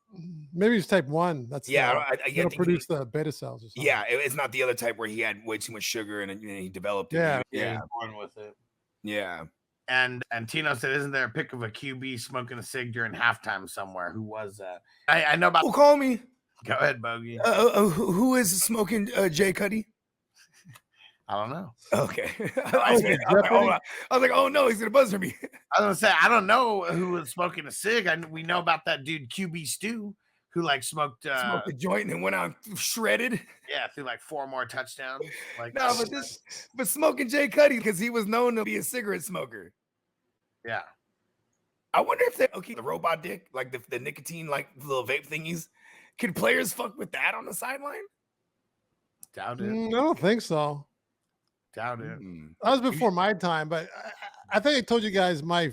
Maybe he's type 1. That's it'll produce the beta cells or something. Yeah, it's not the other type where he had way too much sugar and he developed it. Yeah, born with it. Yeah. And Tino said, "Isn't there a pic of a QB smoking a cig during halftime somewhere? Who was that? I know about." Well, call me. Go ahead, Bogey. Who is smoking Jay Cuddy? I don't know. Okay. I was like, oh no, he's gonna buzz for me. I was gonna say, I don't know who was smoking a cig. We know about that dude QB Stu who like smoked a joint and went out shredded. Yeah, through like 4 more touchdowns. Like no, but smoking Jay Cuddy because he was known to be a cigarette smoker. Yeah. I wonder if the robot dick, like the nicotine, like little vape thingies, could players fuck with that on the sideline? Doubt it. I don't think so. Doubt it. That was before my time, but I think I told you guys my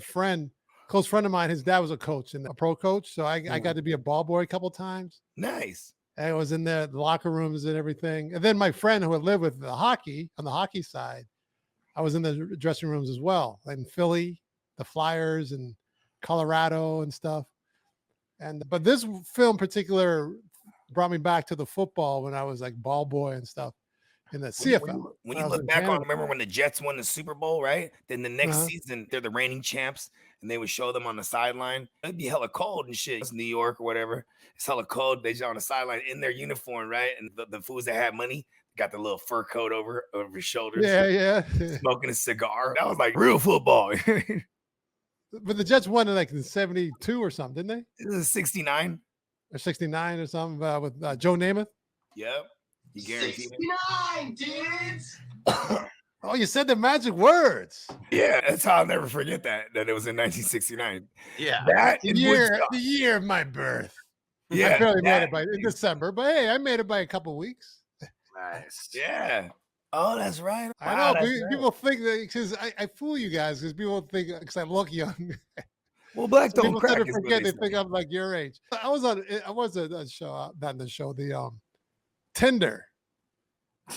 close friend of mine, his dad was a coach and a pro coach. So I got to be a ball boy a couple times. Nice. And I was in the locker rooms and everything. And then my friend who had lived with the hockey on the hockey side, I was in the dressing rooms as well. In Philly, the Flyers and Colorado and stuff. But this film in particular brought me back to the football when I was like ball boy and stuff. In the CFL. When you look back on, remember when the Jets won the Super Bowl, right? Then the next season, they're the reigning champs, and they would show them on the sideline. It'd be hella cold and shit. It's New York or whatever. It's hella cold. They're on the sideline in their uniform, right? And the fools that had money got the little fur coat over his shoulders. Yeah. Smoking a cigar. That was like real football. But the Jets won it in 72 or something, didn't they? It was 69. Or 69 or something with Joe Namath. Yep. You guarantee 69, dudes. Oh, you said the magic words. Yeah, that's how I'll never forget that it was in 1969. Yeah. The year of my birth. Yeah. I barely made it in December, but hey, I made it by a couple weeks. Nice. Yeah. Oh, that's right. I know. People think that because I fool you guys because people think because I look young. Well, black don't people crack. Tend to forget they think I'm like your age. I was on a show, not the show, the Tinder.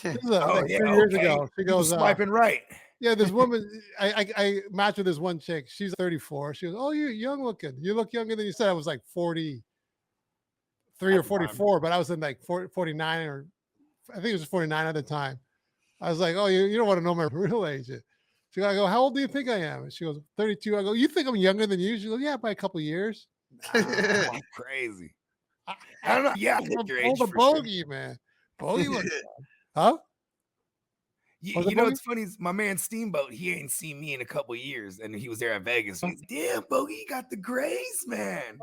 This is 3 years ago. She goes swiping right. Yeah, this woman. I matched with this one chick. She's 34. She goes, "Oh, you're young looking. You look younger than you said." I was like 43 or 44, but I was in like 49 or I think it was 49 at the time. I was like, "Oh, you don't want to know my real age." She goes, "I go, how old do you think I am?" And she goes, 32. I go, "You think I'm younger than you?" She goes, "Yeah, by a couple of years." That's crazy. I don't know. Yeah, all the bogey, sure. Man. Bogey looks huh? You know what's funny is my man Steamboat, he ain't seen me in a couple of years, and he was there at Vegas. He's, damn, Bogey, you got the grays, man.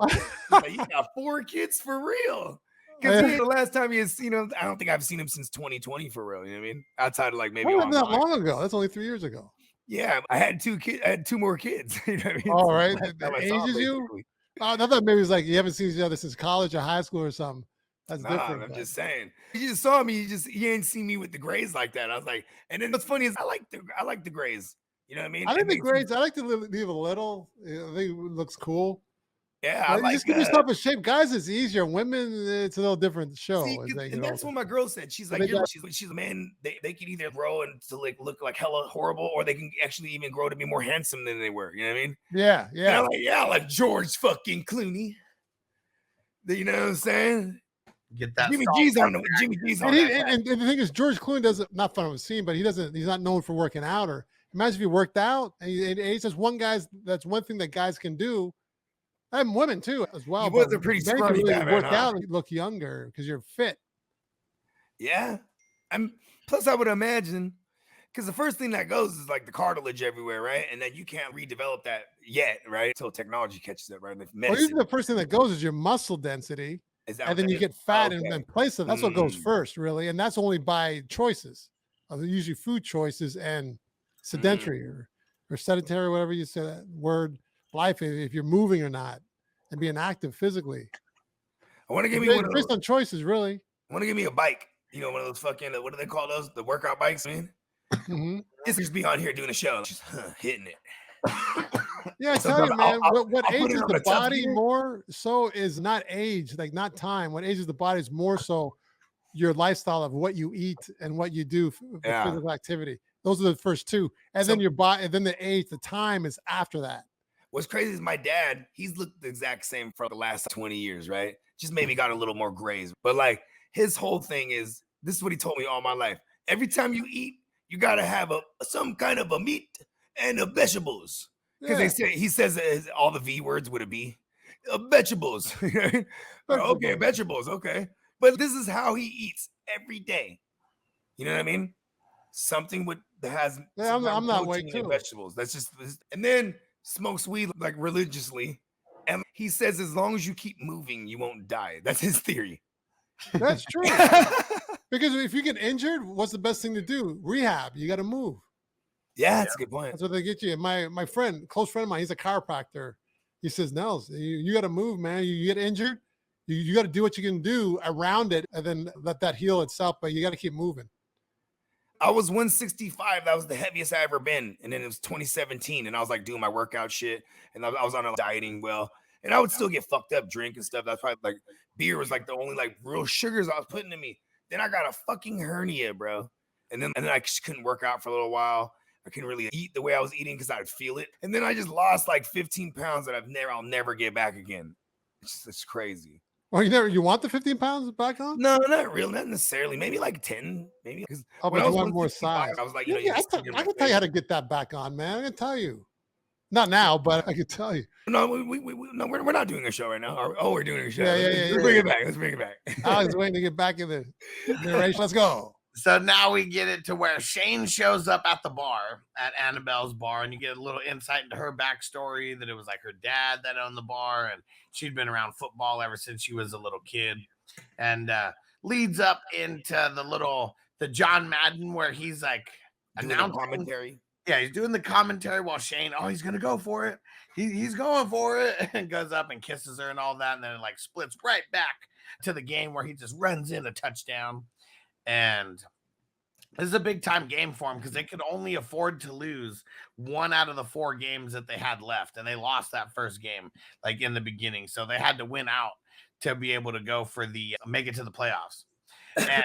Like, you got 4 kids for real. Because the last time you seen him, I don't think I've seen him since 2020 for real. You know what I mean? Outside of like maybe not that long ago. That's only 3 years ago. Yeah, I had 2 kids. I had 2 more kids. You know what I mean? All right, that ages you. I thought maybe it was like you haven't seen each other since college or high school or something. That's different. I'm just saying. You just saw me. You ain't seen me with the grays like that. I was like, and then what's funny is I like the grays. You know what I mean? I like the grays. I like to leave a little. I think it looks cool. Yeah, I like just give yourself a shape. Guys, it's easier. Women, it's a little different show. See, and that's what my girl said. She's like, she's a man. They can either grow and to like look like hella horrible, or they can actually even grow to be more handsome than they were. You know what I mean? Yeah. And I'm like George fucking Clooney. You know what I'm saying? Get that Jimmy G's on the Jimmy G's on and the thing is, George Clooney doesn't not fun of a scene, but he's not known for working out. Or imagine if he worked out and he's just that's one thing that guys can do. And women too as well. He was a pretty scrawny guy, work out and look younger because you're fit. Yeah. Plus I would imagine because the first thing that goes is like the cartilage everywhere, right? And then you can't redevelop that yet, right? Until technology catches it, right? Well, usually the first thing that goes is your muscle density. And then you get fat in place of that's what goes first, really. And that's only by choices. Usually food choices and sedentary or sedentary, whatever you say that word, life, if you're moving or not and being active physically. I want to give me based on choices, really. I want to give me a bike. You know, one of those fucking, what do they call those? The workout bikes, man. Just be on here doing a show, just hitting it. Yeah, I tell you, man, what ages the body more so is not age, like not time. What ages the body is more so your lifestyle of what you eat and what you do for physical activity. Those are the first two. And then and then the age, the time is after that. What's crazy is my dad, he's looked the exact same for the last 20 years, right? Just maybe got a little more grays. But like his whole thing is, this is what he told me all my life. Every time you eat, you got to have some kind of a meat and a vegetables. Because he says all the V words with a B. Vegetables. Okay, vegetables. Okay. But this is how he eats every day. You know what I mean? Something that has I'm that way too. Vegetables. That's just, and then smokes weed like religiously. And he says as long as you keep moving, you won't die. That's his theory. That's true. Because if you get injured, what's the best thing to do? Rehab. You got to move. Yeah, that's a good point. That's what they get you. My friend, close friend of mine, he's a chiropractor. He says, Nels, you got to move, man. You get injured, you got to do what you can do around it and then let that heal itself, but you got to keep moving. I was 165. That was the heaviest I ever been. And then it was 2017. And I was like doing my workout shit. And I was on a dieting well. And I would still get fucked up, drink and stuff. That's probably like beer was like the only like real sugars I was putting in me. Then I got a fucking hernia, bro. And then I just couldn't work out for a little while. I couldn't really eat the way I was eating because I'd feel it. And then I just lost like 15 pounds that I'll never get back again. It's crazy. Well, you want the 15 pounds back on? No, not real, not necessarily. Maybe like 10, maybe. Because but you want more size. I was like, I can tell you how to get that back on, man. I can tell you. Not now, but I can tell you. No, we're not doing a show right now. We're doing a show. Yeah. Let's bring it back. Let's bring it back. I was waiting to get back in the narration. Let's go. So now we get it to where Shane shows up at the bar, at Annabelle's bar, and you get a little insight into her backstory, that it was like her dad that owned the bar, and she'd been around football ever since she was a little kid, and leads up into the John Madden where he's like announcing commentary. Yeah, he's doing the commentary while Shane, he's going to go for it. He's going for it, and goes up and kisses her and all that, and then it like splits right back to the game where he just runs in a touchdown. And this is a big time game for him because they could only afford to lose one out of the 4 games that they had left. And they lost that first game like in the beginning. So they had to win out to be able to go for make it to the playoffs. And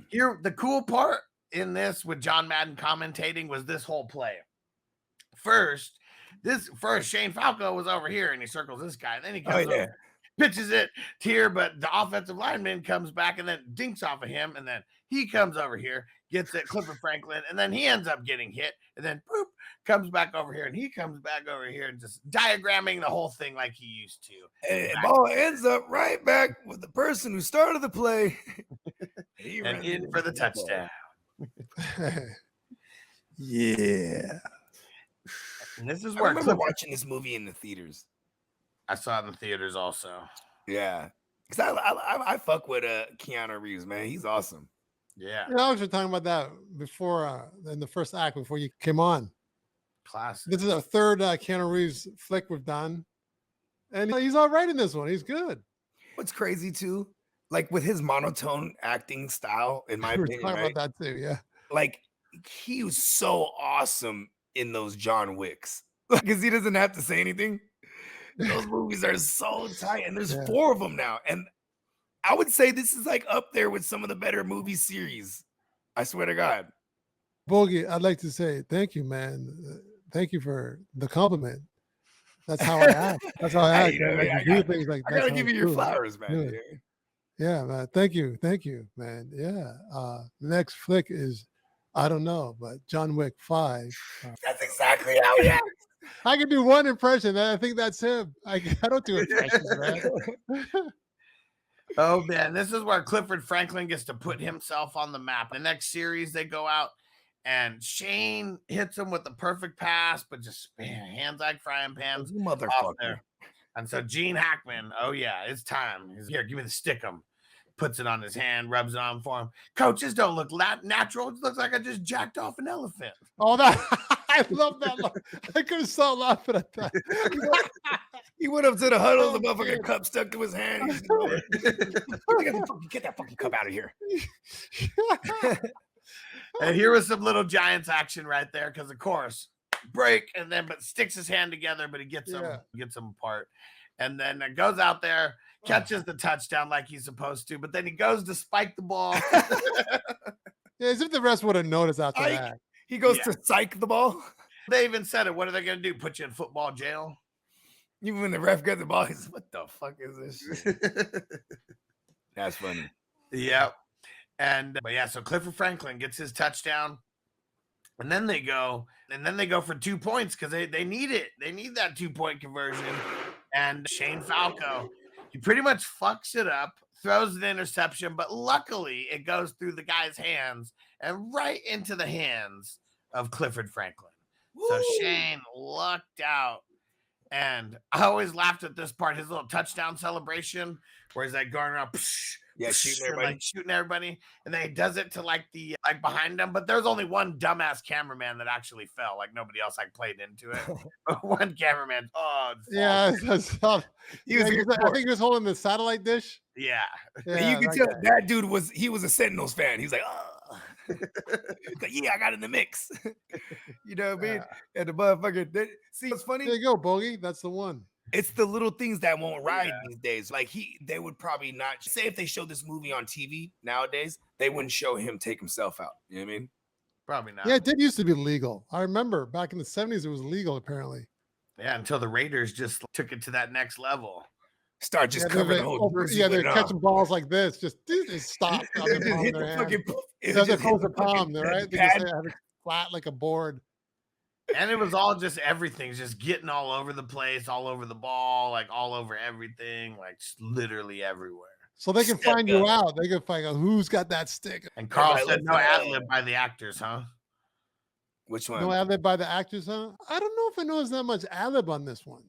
here, the cool part in this with John Madden commentating was this whole play. First, Shane Falco was over here and he circles this guy. And then he comes over, pitches it here, but the offensive lineman comes back and then dinks off of him. And then he comes over here, gets it, Clifford Franklin, and then he ends up getting hit. And then boop, comes back over here, and he comes back over here and just diagramming the whole thing like he used to. And the ball ends up right back with the person who started the play. And in for the touchdown. Yeah. And this is I where remember watching this movie in the theaters. I saw it in the theaters also. Yeah. Because I fuck with Keanu Reeves, man. He's awesome. Yeah. I was just talking about that before, in the first act, before you came on. Classic. This is our third Keanu Reeves flick we've done. And he's all right in this one. He's good. What's crazy, too, like with his monotone acting style, in my opinion, talking about that too, yeah. Like, he was so awesome in those John Wicks. Because he doesn't have to say anything. Those movies are so tight, and there's 4 of them now. And I would say this is like up there with some of the better movie series. I swear to God. Bogey, I'd like to say thank you, man. Thank you for the compliment. That's how I act. That's how I act. I gotta give you your flowers, man. Yeah, man. Thank you, man. Yeah. The next flick is, I don't know, but John Wick 5. That's exactly how he acts. I can do one impression. I think that's him. I don't do impressions, man. Oh, man. This is where Clifford Franklin gets to put himself on the map. The next series, they go out, and Shane hits him with the perfect pass, but just hands like frying pans. Motherfucker. And so Gene Hackman, it's time. He's here, give me the stickum. Puts it on his hand, rubs it on for him. Coaches don't look natural. It looks like I just jacked off an elephant. Oh, I love that. I could have stopped laughing at that. He went up to the huddle, the motherfucking cup stuck to his hand. Get that fucking cup out of here. And here was some little Giants action right there, because of course, break, and then but sticks his hand together, but he gets them apart. And then goes out there, catches the touchdown like he's supposed to, but then he goes to spike the ball. As if the rest would have noticed after that. He goes to psych the ball. They even said it. What are they going to do? Put you in football jail? Even when the ref gets the ball, he's what the fuck is this shit? That's funny. Yep. But yeah, so Clifford Franklin gets his touchdown. And then they go for 2 points because they need it. They need that 2-point conversion. And Shane Falco, he pretty much fucks it up, throws an interception, but luckily it goes through the guy's hands and right into the hands of Clifford Franklin. Woo! So Shane lucked out. And I always laughed at this part, his little touchdown celebration, where he's like going around, shooting everybody, and then he does it to like the behind him. But there's only one dumbass cameraman that actually fell. Like nobody else played into it. One cameraman. Oh, yeah, I think he was holding the satellite dish. Yeah, you can tell that dude was a Sentinels fan. He's like, oh, yeah, I got in the mix. You know what I mean? And the motherfucker. See, it's funny. There you go, Bogey. That's the one. It's the little things that won't ride these days. Like they would probably not say if they showed this movie on TV nowadays, they wouldn't show him take himself out. You know what I mean? Probably not. Yeah, it did used to be legal. I remember back in the 70s, it was legal apparently. Yeah, until the Raiders just took it to that next level. Start just covering the whole. They're catching balls like this. Just stop. Hit the fucking. It doesn't close the palm, right? They just have it flat like a board. And it was all just everything, just getting all over the place, all over the ball, like all over everything, like just literally everywhere. So they can find you out. They can find out who's got that stick. And Carl said no ad-lib by the actors, huh? Which one? No ad-lib by the actors, huh? I don't know if I noticed that much ad-lib on this one.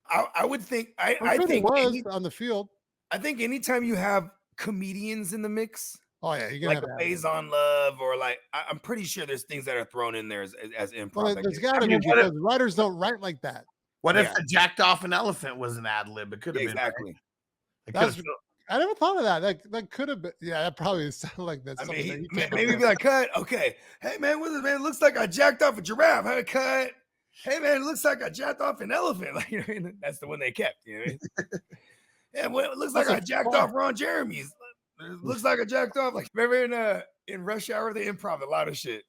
I would think I think it was on the field. I think anytime you have comedians in the mix, oh yeah, you're gonna like a Faizon Love, or like I'm pretty sure there's things that are thrown in there as improv. Well, there's got to be because writers don't write like that. What if the jacked off an elephant was an ad lib? It could have been exactly. I never thought of that. That could have been. Yeah, that probably sounded like that. I mean, maybe be like, cut. Okay, hey man, what is man? It looks like I jacked off a giraffe. Hey, cut. Hey man, it looks like I jacked off an elephant. Like, you know, that's the one they kept. You know what I mean? Yeah, well, it looks like I jacked off Ron Jeremy's. It looks like I jacked off. Like, remember in Rush Hour they improv a lot of shit,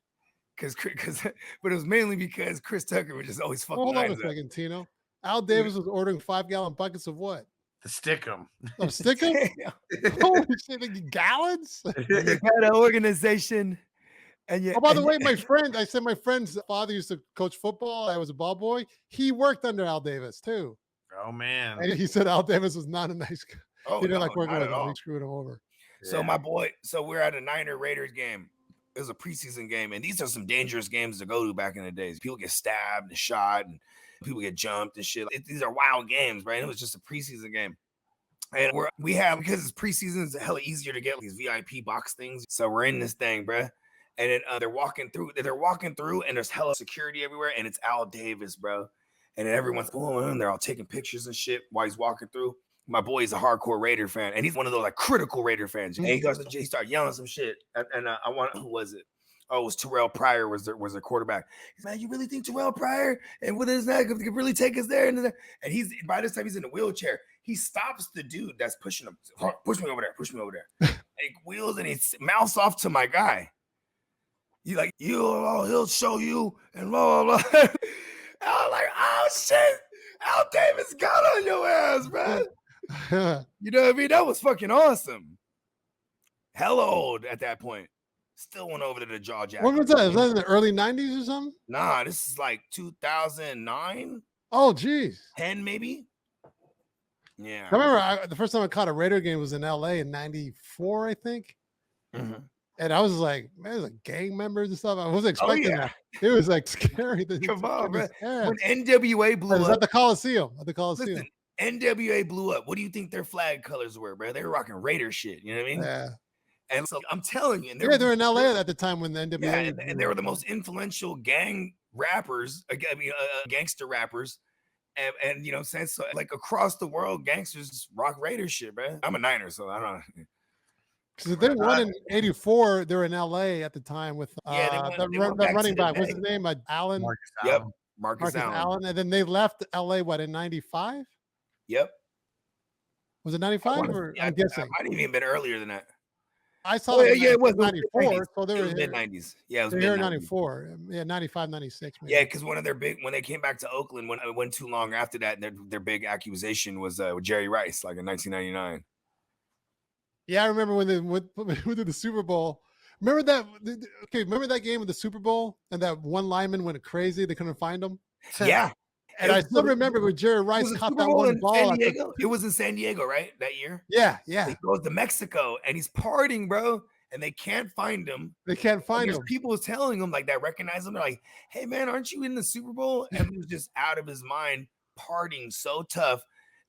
but it was mainly because Chris Tucker was just always fucking. Hold on a second, Tino. Al Davis was ordering 5-gallon buckets of what? To stick 'em. Oh, stick 'em? Holy shit, like gallons? You had an organization. And yeah, by the way, my friend's father used to coach football. I was a ball boy. He worked under Al Davis too. Oh man. And he said Al Davis was not a nice guy. Oh, he didn't like working with him. All. He screwed him over. So my boy, we're at a Niner Raiders game. It was a preseason game, and these are some dangerous games to go to back in the days. People get stabbed and shot, and people get jumped and shit. These are wild games, right? It was just a preseason game. And we have, because it's preseason, it's hella easier to get these VIP box things. So we're in this thing, bruh. And then they're walking through, and there's hella security everywhere, and it's Al Davis, bro. And then everyone's going on, they're all taking pictures and shit while he's walking through. My boy is a hardcore Raider fan, and he's one of those like critical Raider fans. And he started yelling some shit, and who was it? Oh, it was Terrell Pryor was their quarterback. He's like, man, you really think Terrell Pryor and with his neck could really take us there? And he's by this time he's in a wheelchair. He stops the dude that's pushing him. Push me over there. And he wheels and he mouths off to my guy. He's like, he'll show you and blah, blah, blah. I was like, oh shit, Al Davis got on your ass, man. You know what I mean? That was fucking awesome. Hella old at that point. Still went over to the jaw jacket. When was that? Was that in the early 90s or something? Nah, this is like 2009. Oh, geez. 10 maybe. Yeah. I remember the first time I caught a Raider game was in LA in 94, I think. Mm-hmm. And I was like, man, there's like gang members and stuff. I wasn't expecting that. It was like scary. Come on, man. When NWA blew up. It was at the Coliseum. Listen, NWA blew up. What do you think their flag colors were, bro? They were rocking Raider shit. You know what I mean? Yeah. And so I'm telling you. They're in LA at the time when the NWA. Yeah, and they were the most influential gang rappers. Gangster rappers. And you know what I'm saying? So like across the world, gangsters rock Raider shit, bro. I'm a Niner, so I don't know. Because they won in '84. They were in LA at the time with the running back. What's his name? Allen. Marcus Allen. And then they left LA. What, in '95? Yep. Was it '95? I'm guessing. It might have even been earlier than that. I saw Oh, them yeah, it was 94, so they It were was here. mid-90s. Yeah, it was They're here in mid-90s. 94. Yeah, 95, 96. Maybe. Yeah, because one of their big when they came back to Oakland, when it went too long after that, their big accusation was with Jerry Rice, like in 1999. Yeah, I remember when they went to the Super Bowl. Remember that? Okay, remember that game with the Super Bowl and that one lineman went crazy. They couldn't find him. Yeah, And I still remember when Jerry Rice caught Super that Bowl one in ball. San Diego. It was in San Diego, right? That year. Yeah. He goes to Mexico and he's partying, bro, and they can't find him. They can't find him. People telling him like that recognize him. They're like, "Hey man, aren't you in the Super Bowl?" And he was just out of his mind, partying so tough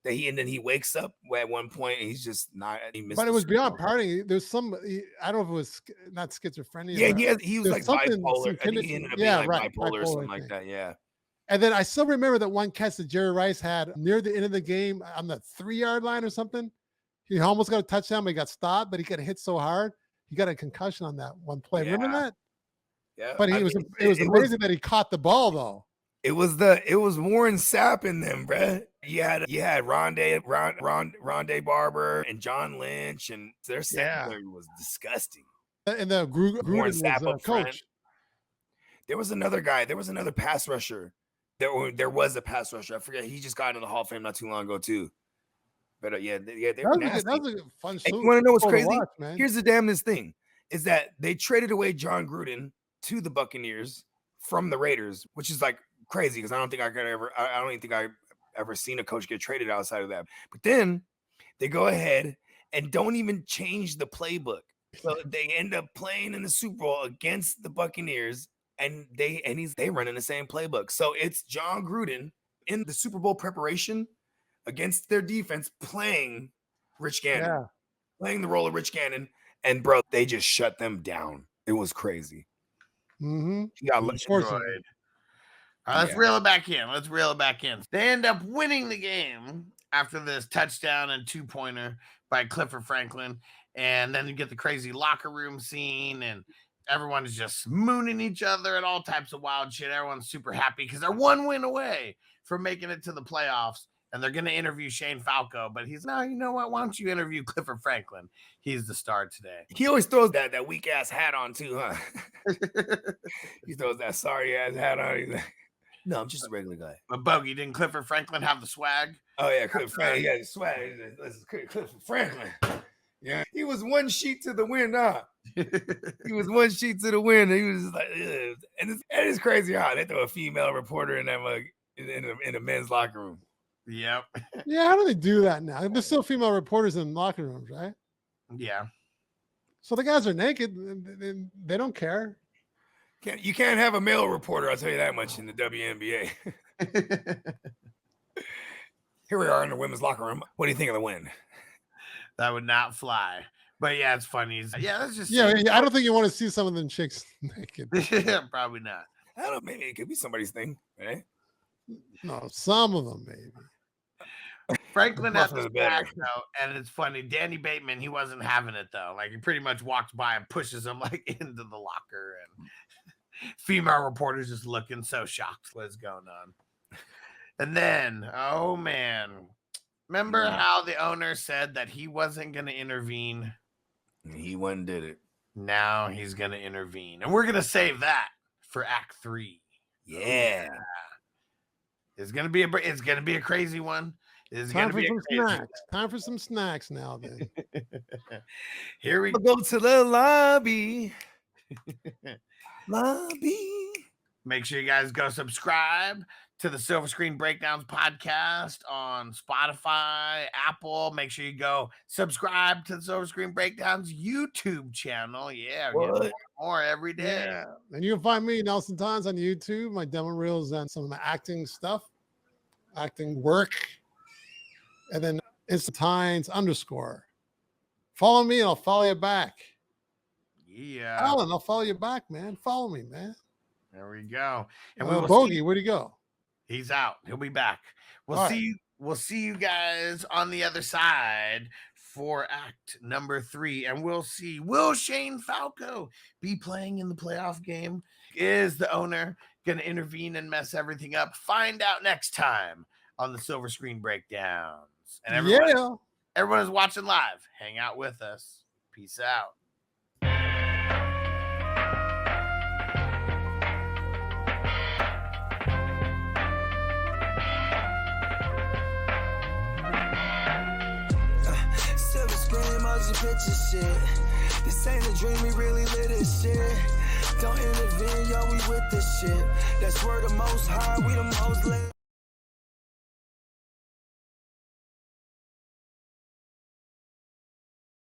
that he wakes up at one point and he's just not. But it was beyond partying. There's some. I don't know if it was not schizophrenia. Yeah, he was like bipolar. I think he ended up being like bipolar or something like that. Yeah. And then I still remember that one catch that Jerry Rice had near the end of the game on the 3-yard line or something. He almost got a touchdown, but he got stopped, but he got hit so hard. He got a concussion on that one play. Yeah. Remember that? Yeah. But it was amazing that he caught the ball though. It was Warren Sapp in them, bruh. You had Rondé Barber and John Lynch, and their secondary was disgusting. And the Gruden Sapp was coach. There was another guy. There was another pass rusher. There was a pass rusher. I forget. He just got into the Hall of Fame not too long ago too. But they were nasty. That was a fun show. You want to know what's crazy? Watch, man. Here's the damnedest thing: is that they traded away John Gruden to the Buccaneers from the Raiders, which is like crazy because I don't even think I ever seen a coach get traded outside of that. But then they go ahead and don't even change the playbook, so they end up playing in the Super Bowl against the Buccaneers. And they run in the same playbook. So it's John Gruden in the Super Bowl preparation against their defense playing Rich Gannon, playing the role of Rich Gannon. And bro, they just shut them down. It was crazy. Mm-hmm. He got destroyed. All right, let's reel it back in. They end up winning the game after this touchdown and 2-pointer by Clifford Franklin. And then you get the crazy locker room scene and everyone is just mooning each other and all types of wild shit. Everyone's super happy because they're one win away from making it to the playoffs. And they're going to interview Shane Falco. But he's, no, you know what? Why don't you interview Clifford Franklin? He's the star today. He always throws that weak-ass hat on too, huh? He throws that sorry-ass hat on. He's like, no, I'm just a regular guy. But Bogey, didn't Clifford Franklin have the swag? Oh, yeah, Clifford Franklin. He had the swag. This is Clifford Franklin. Yeah, he was one sheet to the wind, huh? He was one sheet to the wind. And he was just like, ugh. And it's crazy how they throw a female reporter in that mug in a men's locker room. Yep. Yeah, how do they do that now? There's still female reporters in locker rooms, right? Yeah. So the guys are naked. They don't care. You can't have a male reporter, I'll tell you that much, in the WNBA. Here we are in the women's locker room. What do you think of the win? That would not fly. But yeah, it's funny. Yeah, that's just I don't think you want to see some of them chicks naked. Probably not. I don't know, maybe it could be somebody's thing, right? No, some of them maybe. Franklin has the back though, and it's funny. Danny Bateman, he wasn't having it though. Like he pretty much walks by and pushes him like into the locker, and female reporters just looking so shocked what's going on. And then, oh man, remember how the owner said that he wasn't going to intervene? He went and did it. Now he's going to intervene, and we're going to save that for Act 3. Yeah. It's gonna be a crazy one. It's Time gonna for be some snacks. Time for some snacks now. Then here we go to the lobby. Make sure you guys go subscribe to the Silver Screen Breakdowns podcast on Spotify, Apple. Make sure you go subscribe to the Silver Screen Breakdowns YouTube channel. Yeah, more every day. Yeah. And you can find me, Nelson Tons, on YouTube, my demo reels and some of my acting stuff, acting work. And then it's Tines _ Follow me and I'll follow you back. Yeah. Alan, I'll follow you back, man. Follow me, man. There we go. And Bogey, where'd he go? He's out. He'll be back. We'll see you guys on the other side for Act number 3. And we'll see, will Shane Falco be playing in the playoff game? Is the owner going to intervene and mess everything up? Find out next time on the Silver Screen Breakdowns. And everyone is watching live. Hang out with us. Peace out. motion picture shit. This ain't a dream, we really live this shit. Don't intervene, yo, we with this shit. That's where the most high, we the most lit.